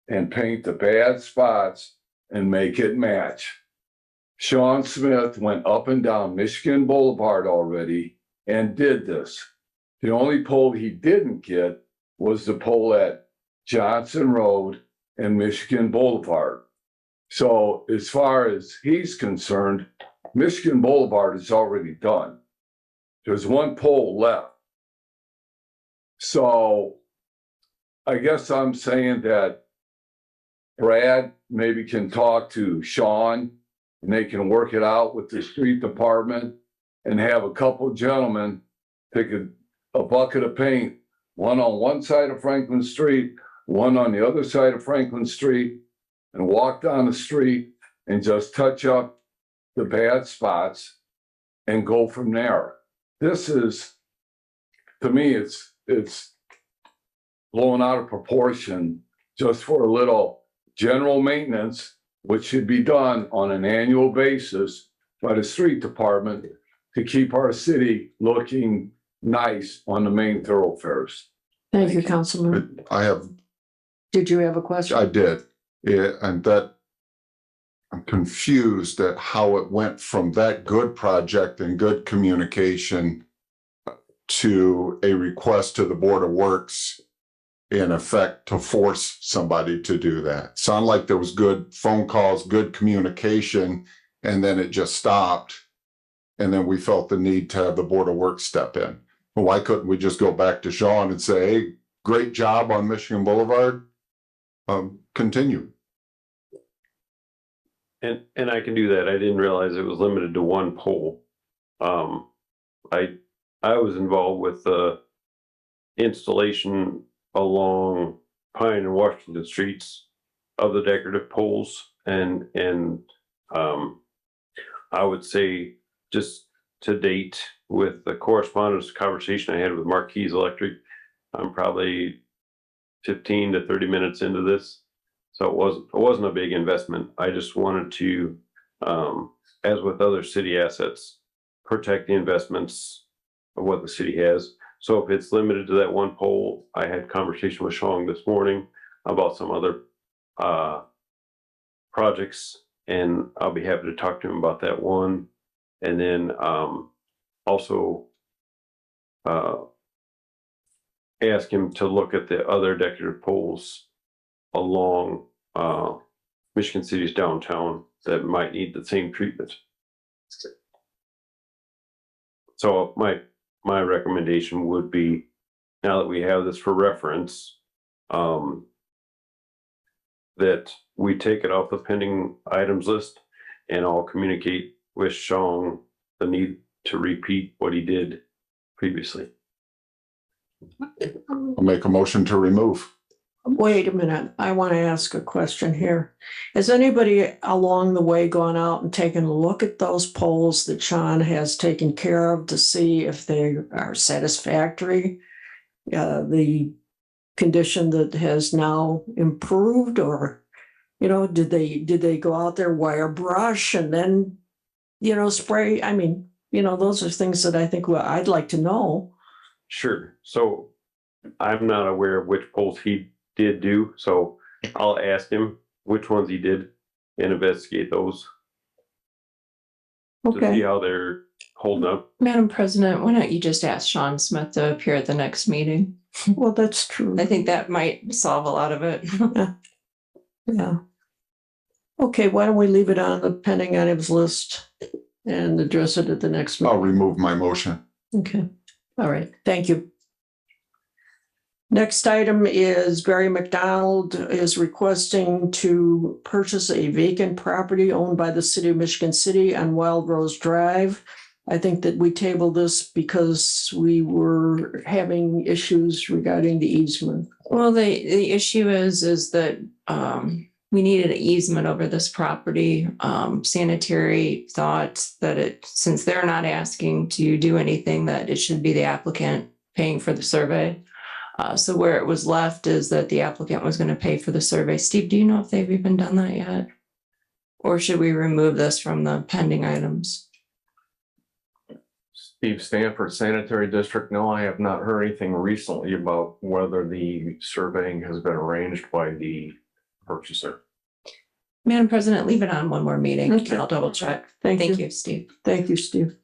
and paint the bad spots and make it match. Sean Smith went up and down Michigan Boulevard already and did this. The only pole he didn't get was the pole at Johnson Road and Michigan Boulevard. So as far as he's concerned, Michigan Boulevard is already done. There's one pole left. So I guess I'm saying that Brad maybe can talk to Sean and they can work it out with the street department and have a couple gentlemen pick a bucket of paint, one on one side of Franklin Street, one on the other side of Franklin Street, and walk down the street and just touch up the bad spots and go from there. This is, to me, it's blown out of proportion just for a little general maintenance, which should be done on an annual basis by the street department to keep our city looking nice on the main thoroughfares. Thank you, Councilman. Did you have a question? I did. Yeah, and that I'm confused at how it went from that good project and good communication to a request to the Board of Works in effect to force somebody to do that. Sounded like there was good phone calls, good communication, and then it just stopped. And then we felt the need to have the Board of Works step in. Well, why couldn't we just go back to Sean and say, hey, great job on Michigan Boulevard? Continue. And I can do that. I didn't realize it was limited to one pole. I was involved with the installation along Pine and Washington streets of the decorative poles, and I would say just to date with the correspondence conversation I had with Marquise Electric, I'm probably 15 to 30 minutes into this. So it wasn't a big investment. I just wanted to, as with other city assets, protect the investments of what the city has. So if it's limited to that one pole, I had conversation with Sean this morning about some other projects, and I'll be happy to talk to him about that one. And then also ask him to look at the other decorative poles along Michigan City's downtown that might need the same treatment. So my recommendation would be, now that we have this for reference, that we take it off the pending items list, and I'll communicate with Sean the need to repeat what he did previously. I'll make a motion to remove. Wait a minute. I want to ask a question here. Has anybody along the way gone out and taken a look at those poles that Sean has taken care of to see if they are satisfactory? The condition that has now improved, or, did they go out there, wire brush, and then, spray? I mean, those are things that I think I'd like to know. Sure. So I'm not aware of which poles he did do, so I'll ask him which ones he did and investigate those to see how they're holding up. Madam President, why don't you just ask Sean Smith to appear at the next meeting? Well, that's true. I think that might solve a lot of it. Yeah. Okay, why don't we leave it on the pending items list and address it at the next meeting? I'll remove my motion. Okay, all right, thank you. Next item is Barry McDonald is requesting to purchase a vacant property owned by the city of Michigan City on Wild Rose Drive. I think that we tabled this because we were having issues regarding the easement. Well, the issue is that we needed an easement over this property. Sanitary thought that since they're not asking to do anything, that it should be the applicant paying for the survey. So where it was left is that the applicant was going to pay for the survey. Steve, do you know if they've even done that yet? Or should we remove this from the pending items? Steve Stanford Sanitary District. No, I have not heard anything recently about whether the surveying has been arranged by the purchaser. Madam President, leave it on one more meeting. Okay. I'll double check. Thank Thank you. you, Steve. Thank you, Steve.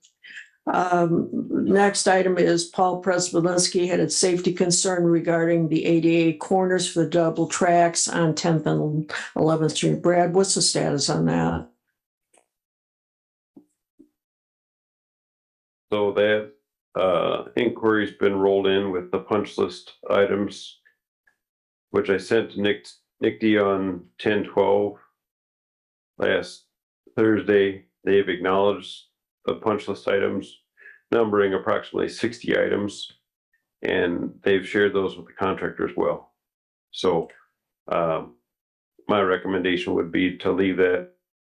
Next item is Paul Prespolinski had a safety concern regarding the ADA corners for the double tracks on 10th and 11th Street. Brad, what's the status on that? So that inquiry's been rolled in with the punch list items, which I sent to Nick D on 10/12 last Thursday. They've acknowledged the punch list items, numbering approximately 60 items, and they've shared those with the contractor as well. So my recommendation would be to leave that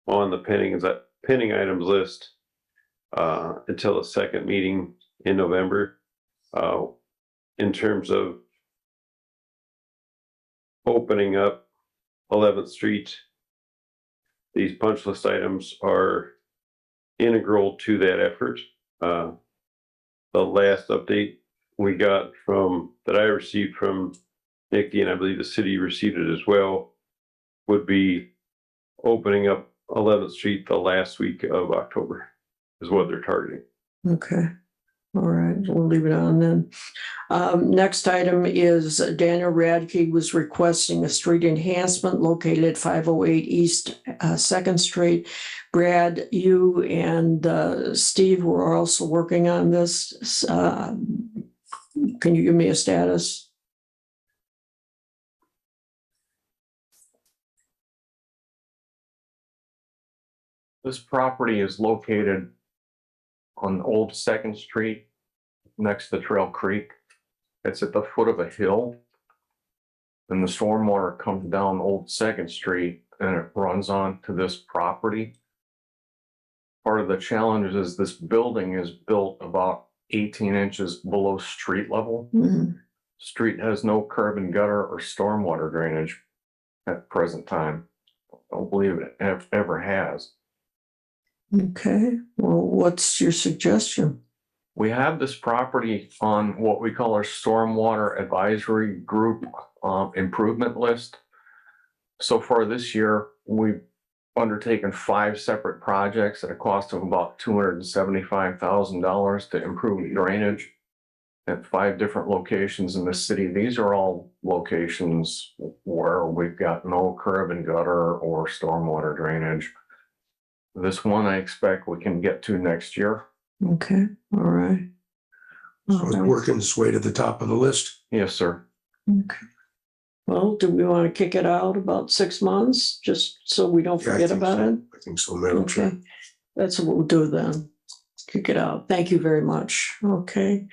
on the pending items list until the second meeting in November. In terms of opening up 11th Street, these punch list items are integral to that effort. The last update we got that I received from Nikki, and I believe the city received it as well, would be opening up 11th Street the last week of October is what they're targeting. Okay. All right, we'll leave it on then. Next item is Daniel Radke was requesting a street enhancement located at 508 East 2nd Street. Brad, you and Steve were also working on this. Can you give me a status? This property is located on Old 2nd Street next to Trail Creek. It's at the foot of a hill. And the stormwater comes down Old 2nd Street and it runs on to this property. Part of the challenge is this building is built about 18 inches below street level. Street has no curb and gutter or stormwater drainage at present time. I don't believe it ever has. Okay, well, what's your suggestion? We have this property on what we call our stormwater advisory group improvement list. So far this year, we've undertaken 5 separate projects at a cost of about $275,000 to improve drainage at 5 different locations in the city. These are all locations where we've got no curb and gutter or stormwater drainage. This one I expect we can get to next year. Okay, all right. So it's working its way to the top of the list. Yes, sir. Okay. Well, do we want to kick it out about 6 months, just so we don't Yeah, I forget think about so. it? I think so, Madam Chair. Okay, that's what we'll do then. Kick it out. Thank you very much. Okay.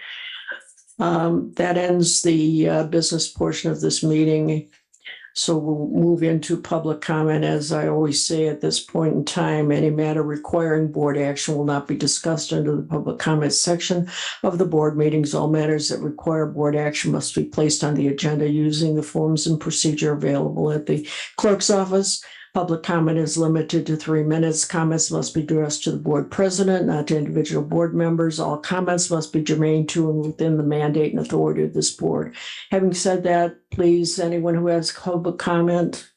That ends the business portion of this meeting. So we'll move into public comment. As I always say at this point in time, any matter requiring board action will not be discussed under the public comment section of the board meetings. All matters that require board action must be placed on the agenda using the forms and procedure available at the clerk's office. Public comment is limited to 3 minutes. Comments must be addressed to the board president, not to individual board members. All comments must be germane to and within the mandate and authority of this board. Having said that, please, anyone who has public comment.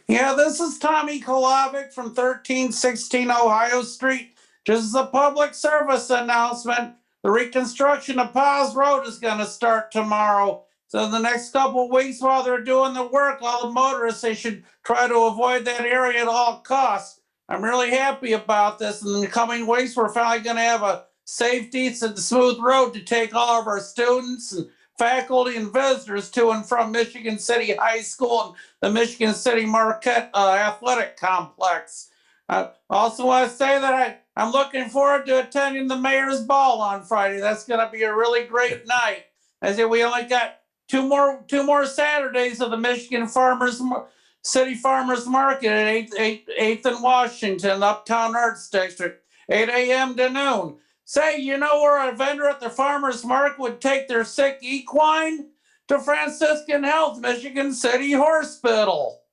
Yeah, this is Tommy Kolovic from 1316 Ohio Street. Just as a public service announcement, the reconstruction of Paz Road is going to start tomorrow. So the next couple of weeks while they're doing the work, all the motorists, they should try to avoid that area at all costs. I'm really happy about this. In the coming weeks, we're finally going to have a safe, decent, smooth road to take all of our students and faculty and visitors to and from Michigan City High School and the Michigan City Marquette Athletic Complex. I also want to say that I'm looking forward to attending the Mayor's Ball on Friday. That's going to be a really great night. I said we only got two more Saturdays of the Michigan City Farmers Market at 8th and Washington, Uptown Arts District, 8 a.m. to noon. Say, you know where a vendor at the farmer's market would take their sick equine? To Franciscan Health, Michigan City Hospital.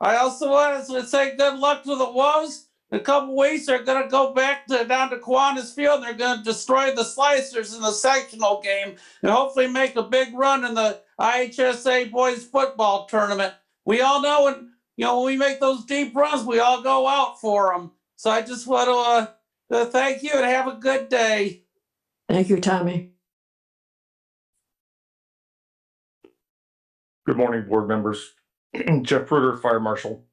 I also wanted to say good luck to the Wolves. In a couple weeks, they're going to go back down to Kiwanis Field. They're going to destroy the Slicers in the sectional game and hopefully make a big run in the IHSA boys football tournament. We all know when we make those deep runs, we all go out for them. So I just want to thank you and have a good day. Thank you, Tommy. Good morning, board members. Jeff Fruder, Fire Marshal.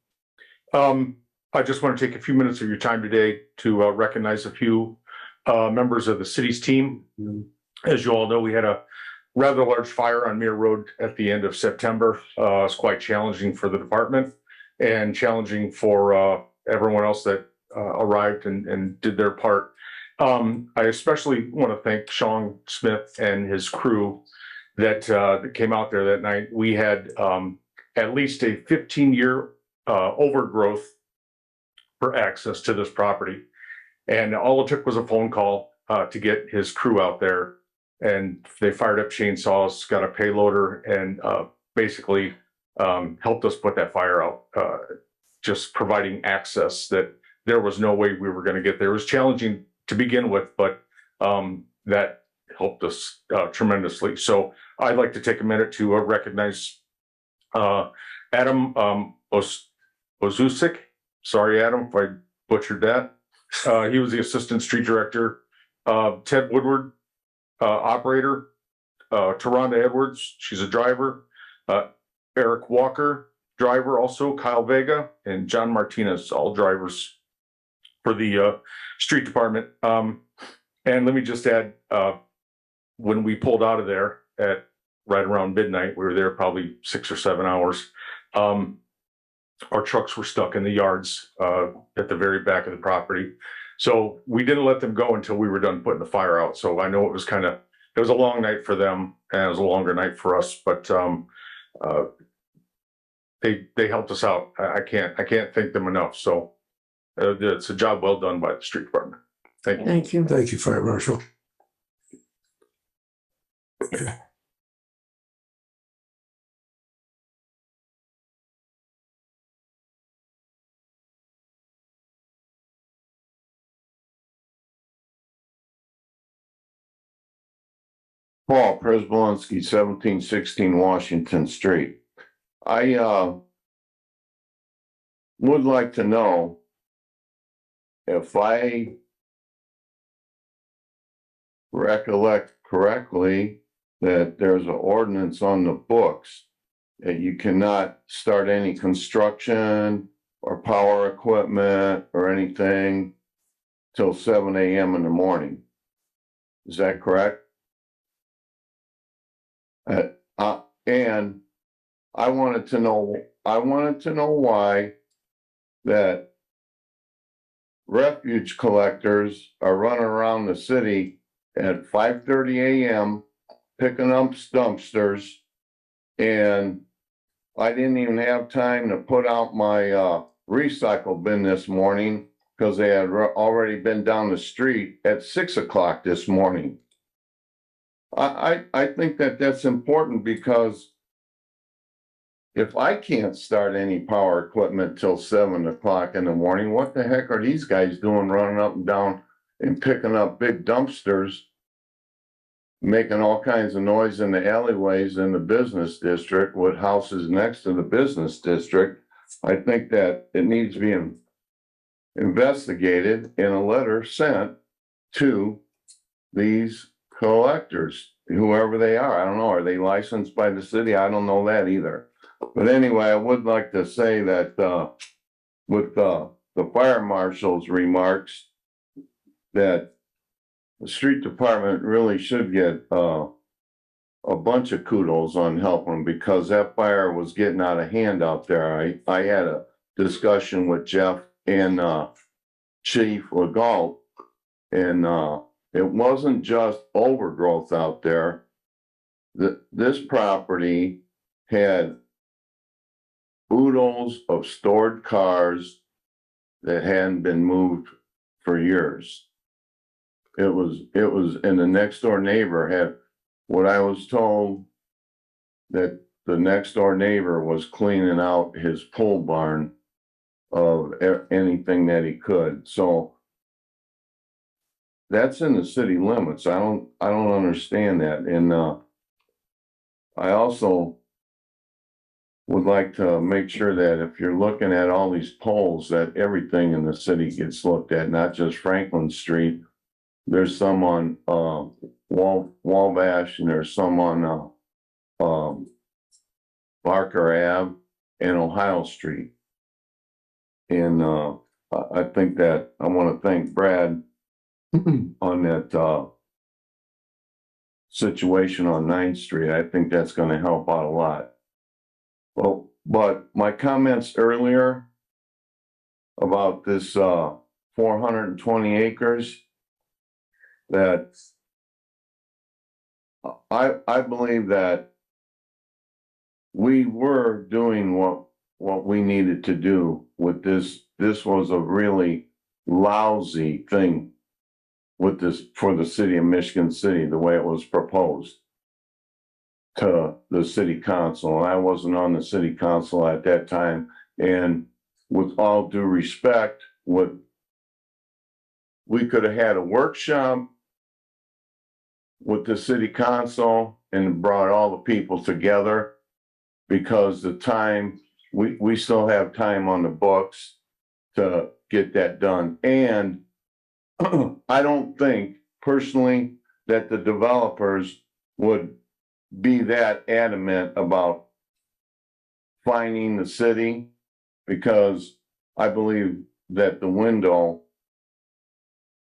I just want to take a few minutes of your time today to recognize a few members of the city's team. As you all know, we had a rather large fire on Muir Road at the end of September. It's quite challenging for the department and challenging for everyone else that arrived and did their part. I especially want to thank Sean Smith and his crew that came out there that night. We had at least a 15-year overgrowth for access to this property. And all it took was a phone call to get his crew out there. And they fired up chainsaws, got a payloader, and basically helped us put that fire out, just providing access that there was no way we were going to get there. It was challenging to begin with, but that helped us tremendously. So I'd like to take a minute to recognize Adam Ozusik. Sorry, Adam, if I butchered that. He was the assistant street director. Ted Woodward, operator. Taronda Edwards, she's a driver. Eric Walker, driver also. Kyle Vega and John Martinez, all drivers for the street department. And let me just add, when we pulled out of there at right around midnight, we were there probably 6 or 7 hours. Our trucks were stuck in the yards at the very back of the property. So we didn't let them go until we were done putting the fire out. So I know it was a long night for them and it was a longer night for us, but they helped us out. I can't thank them enough. So it's a job well done by the street department. Thank you. Thank you. Thank you, Fire Marshal. Paul Przybylski, 1716 Washington Street. I would like to know if I recollect correctly that there's an ordinance on the books that you cannot start any construction or power equipment or anything till 7 a.m. in the morning. Is that correct? And I wanted to know why that refuge collectors are running around the city at 5:30 a.m. picking up dumpsters, and I didn't even have time to put out my recycle bin this morning because they had already been down the street at 6 o'clock this morning. I think that that's important because if I can't start any power equipment till 7 o'clock in the morning, what the heck are these guys doing running up and down and picking up big dumpsters, making all kinds of noise in the alleyways in the business district with houses next to the business district? I think that it needs to be investigated and a letter sent to these collectors, whoever they are. I don't know. Are they licensed by the city? I don't know that either. But anyway, I would like to say that with the fire marshal's remarks, that the street department really should get a bunch of kudos on helping them because that fire was getting out of hand out there. I had a discussion with Jeff and Chief Legault, and it wasn't just overgrowth out there. This property had oodles of stored cars that hadn't been moved for years. It was, and the next door neighbor had, what I was told, that the next door neighbor was cleaning out his pole barn of anything that he could, so that's in the city limits. I don't understand that. And I also would like to make sure that if you're looking at all these poles, that everything in the city gets looked at, not just Franklin Street. There's some on Wabash, and there's some on Barker Ave and Ohio Street. And I think that I want to thank Brad on that situation on 9th Street. I think that's going to help out a lot. Well, but my comments earlier about this 420 acres, that I believe that we were doing what we needed to do with this. This was a really lousy thing with this for the city of Michigan City, the way it was proposed to the city council. And I wasn't on the city council at that time. And with all due respect, we could have had a workshop with the city council and brought all the people together, because the time, we still have time on the books to get that done. And I don't think personally that the developers would be that adamant about fining the city, because I believe that the window,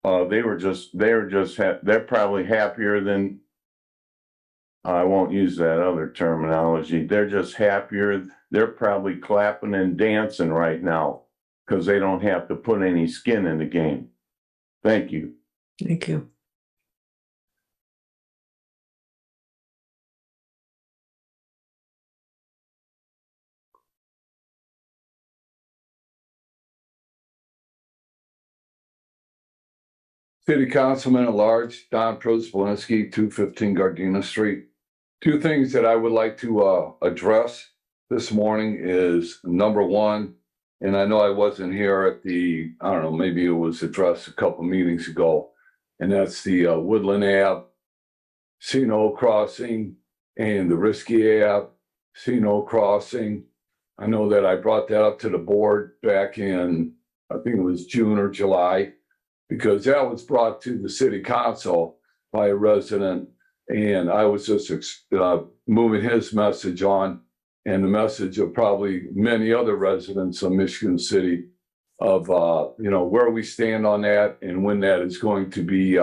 they're probably happier than, I won't use that other terminology. They're just happier. They're probably clapping and dancing right now because they don't have to put any skin in the game. Thank you. Thank you. City Councilman at Large, Don Prozpolinski, 215 Gardena Street. Two things that I would like to address this morning is, number one, and I know I wasn't here at the, I don't know, maybe it was addressed a couple meetings ago, and that's the Woodland Ave, Sino Crossing, and the Risky Ave, Sino Crossing. I know that I brought that up to the board back in, I think it was June or July, because that was brought to the city council by a resident, and I was just moving his message on, and the message of probably many other residents of Michigan City of, where we stand on that and when that is going to be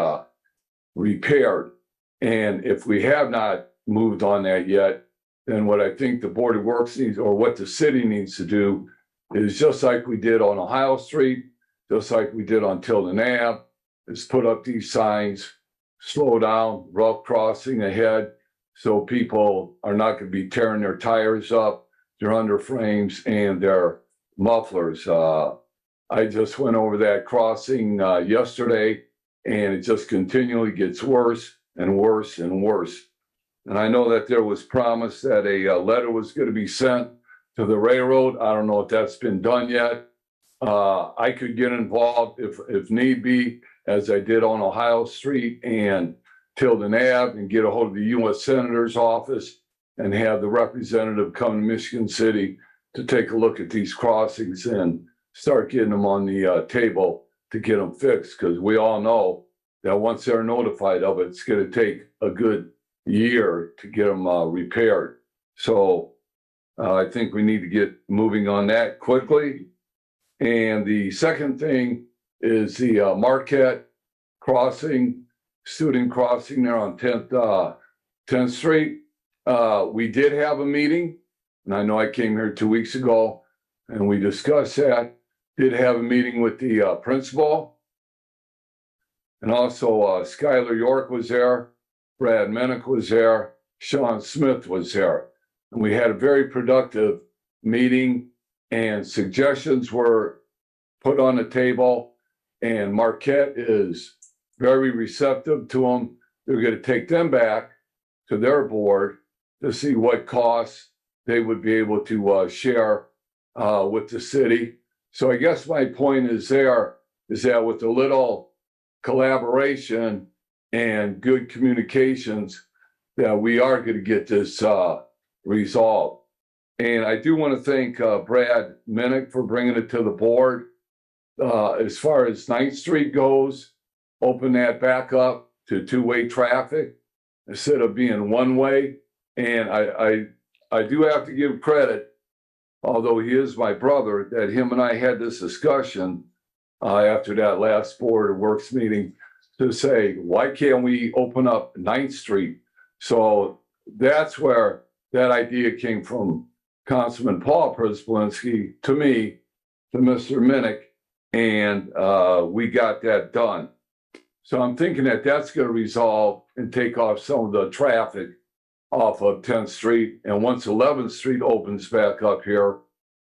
repaired. And if we have not moved on that yet, then what I think the Board of Works needs, or what the city needs to do, is just like we did on Ohio Street, just like we did on Tilden Ave, is put up these signs, slow down, rough crossing ahead, so people are not going to be tearing their tires up, their under frames, and their mufflers. I just went over that crossing yesterday, and it just continually gets worse and worse and worse. And I know that there was promise that a letter was going to be sent to the railroad. I don't know if that's been done yet. I could get involved if need be, as I did on Ohio Street and Tilden Ave, and get a hold of the U.S. Senator's office and have the representative come to Michigan City to take a look at these crossings and start getting them on the table to get them fixed. Because we all know that once they're notified of it, it's going to take a good year to get them repaired. So I think we need to get moving on that quickly. And the second thing is the Marquette crossing, student crossing there on 10th Street. We did have a meeting, and I know I came here 2 weeks ago and we discussed that. Did have a meeting with the principal. And also Skylar York was there, Brad Menick was there, Sean Smith was there. And we had a very productive meeting, and suggestions were put on the table, and Marquette is very receptive to them. They're going to take them back to their board to see what costs they would be able to share with the city. So I guess my point is that with a little collaboration and good communications, that we are going to get this resolved. And I do want to thank Brad Minnick for bringing it to the board. As far as 9th Street goes, open that back up to two-way traffic instead of being one-way. And I do have to give credit, although he is my brother, that him and I had this discussion after that last Board of Works meeting to say, why can't we open up 9th Street? So that's where that idea came from Councilman Paul Przybylski to me, to Mr. Minnick, and we got that done. So I'm thinking that that's going to resolve and take off some of the traffic off of 10th Street. And once 11th Street opens back up here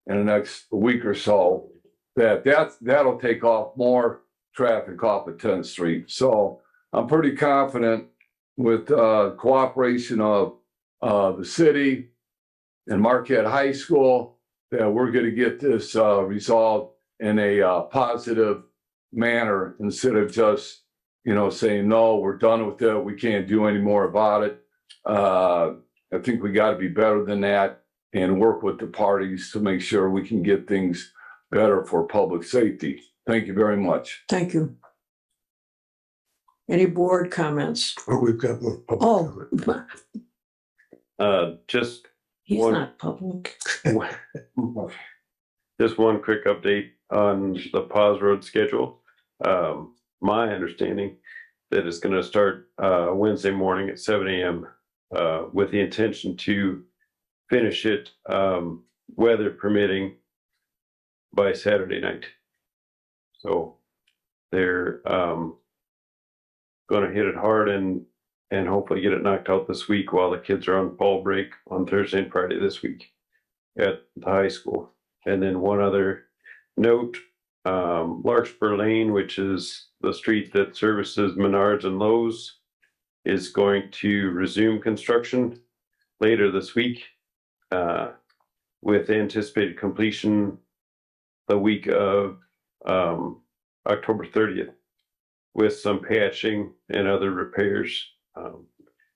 in the next week or so, that'll take off more traffic off of 10th Street. So I'm pretty confident with cooperation of the city and Marquette High School that we're going to get this resolved in a positive manner instead of just, saying, no, we're done with it. We can't do any more about it. I think we got to be better than that and work with the parties to make sure we can get things better for public safety. Thank you very much. Thank you. Any board comments? Oh, we've got more public comment. Just He's one- not public. Just one quick update on the Pause Road schedule. My understanding that it's going to start Wednesday morning at 7 a.m. With the intention to finish it, weather permitting, by Saturday night. So they're going to hit it hard and hopefully get it knocked out this week while the kids are on fall break on Thursday and Friday this week at the high school. And then one other note, Larkspur Lane, which is the street that services Menards and Lowe's, is going to resume construction later this week with anticipated completion the week of October 30th with some patching and other repairs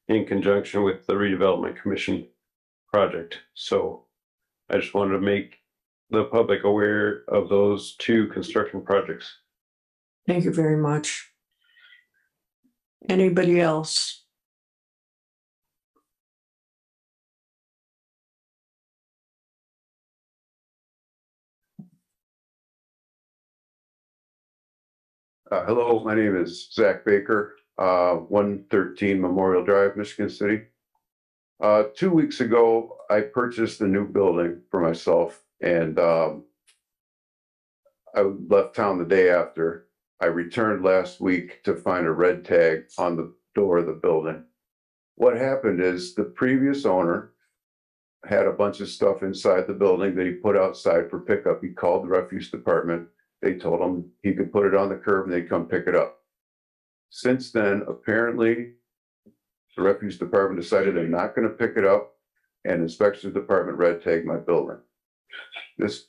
in conjunction with the Redevelopment Commission project. So I just wanted to make the public aware of those two construction projects. Thank you very much. Anybody else? Hello, my name is Zach Baker, 113 Memorial Drive, Michigan City. 2 weeks ago, I purchased a new building for myself, and I left town the day after. I returned last week to find a red tag on the door of the building. What happened is the previous owner had a bunch of stuff inside the building that he put outside for pickup. He called the refuse department. They told him he could put it on the curb and they'd come pick it up. Since then, apparently, the refuse department decided they're not going to pick it up, and inspections department red tagged my building. This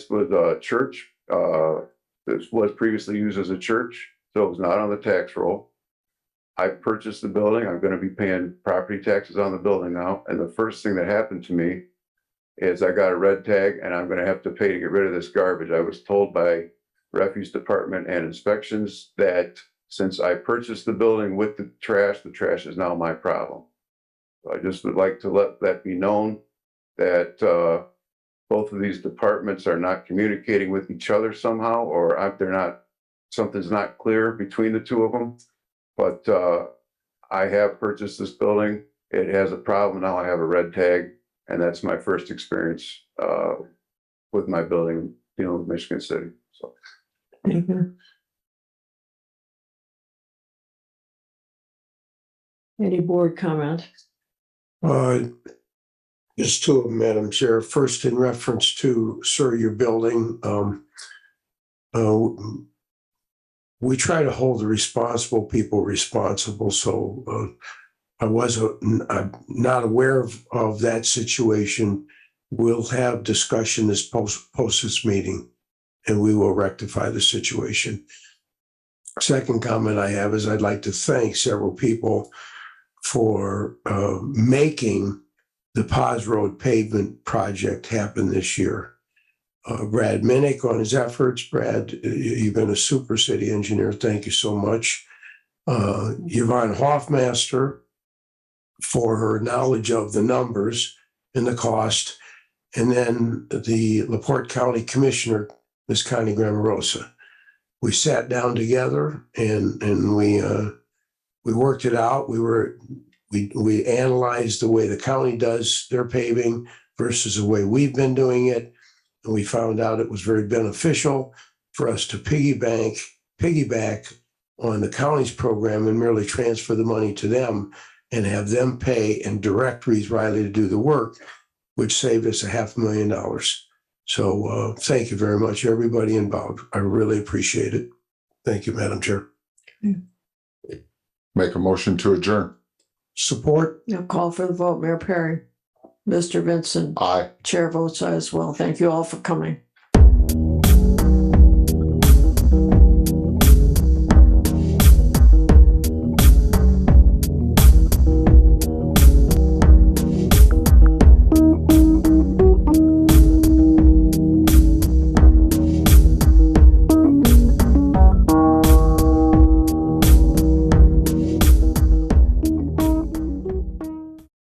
was a church. This was previously used as a church, so it was not on the tax roll. I purchased the building. I'm going to be paying property taxes on the building now. And the first thing that happened to me is I got a red tag and I'm going to have to pay to get rid of this garbage. I was told by refuse department and inspections that since I purchased the building with the trash is now my problem. So I just would like to let that be known that both of these departments are not communicating with each other somehow, or they're not, something's not clear between the two of them. But I have purchased this building. It has a problem now. I have a red tag, and that's my first experience with my building, with Michigan City. So. Thank you. Any board comment? Just two of them, Madam Chair. First, in reference to, sir, your building, we try to hold the responsible people responsible. So I'm not aware of that situation we'll have discussion post this meeting, and we will rectify the situation. Second comment I have is I'd like to thank several people for making the Paz Road pavement project happen this year. Brad Minnick on his efforts. Brad, you've been a super city engineer. Thank you so much. Yvonne Hoffmaster for her knowledge of the numbers and the cost. And then the LaPorte County Commissioner, Ms. Connie Grammarosa. We sat down together and we worked it out. We analyzed the way the county does their paving versus the way we've been doing it. And we found out it was very beneficial for us to piggyback on the county's program and merely transfer the money to them and have them pay and direct Reeves Riley to do the work, which saved us $500,000. So thank you very much, everybody involved. I really appreciate it. Thank you, Madam Chair. Make a motion to adjourn. Support? Now call for the vote. Mayor Perry. Mr. Vincent. Aye. Chair votes aye as well. Thank you all for coming.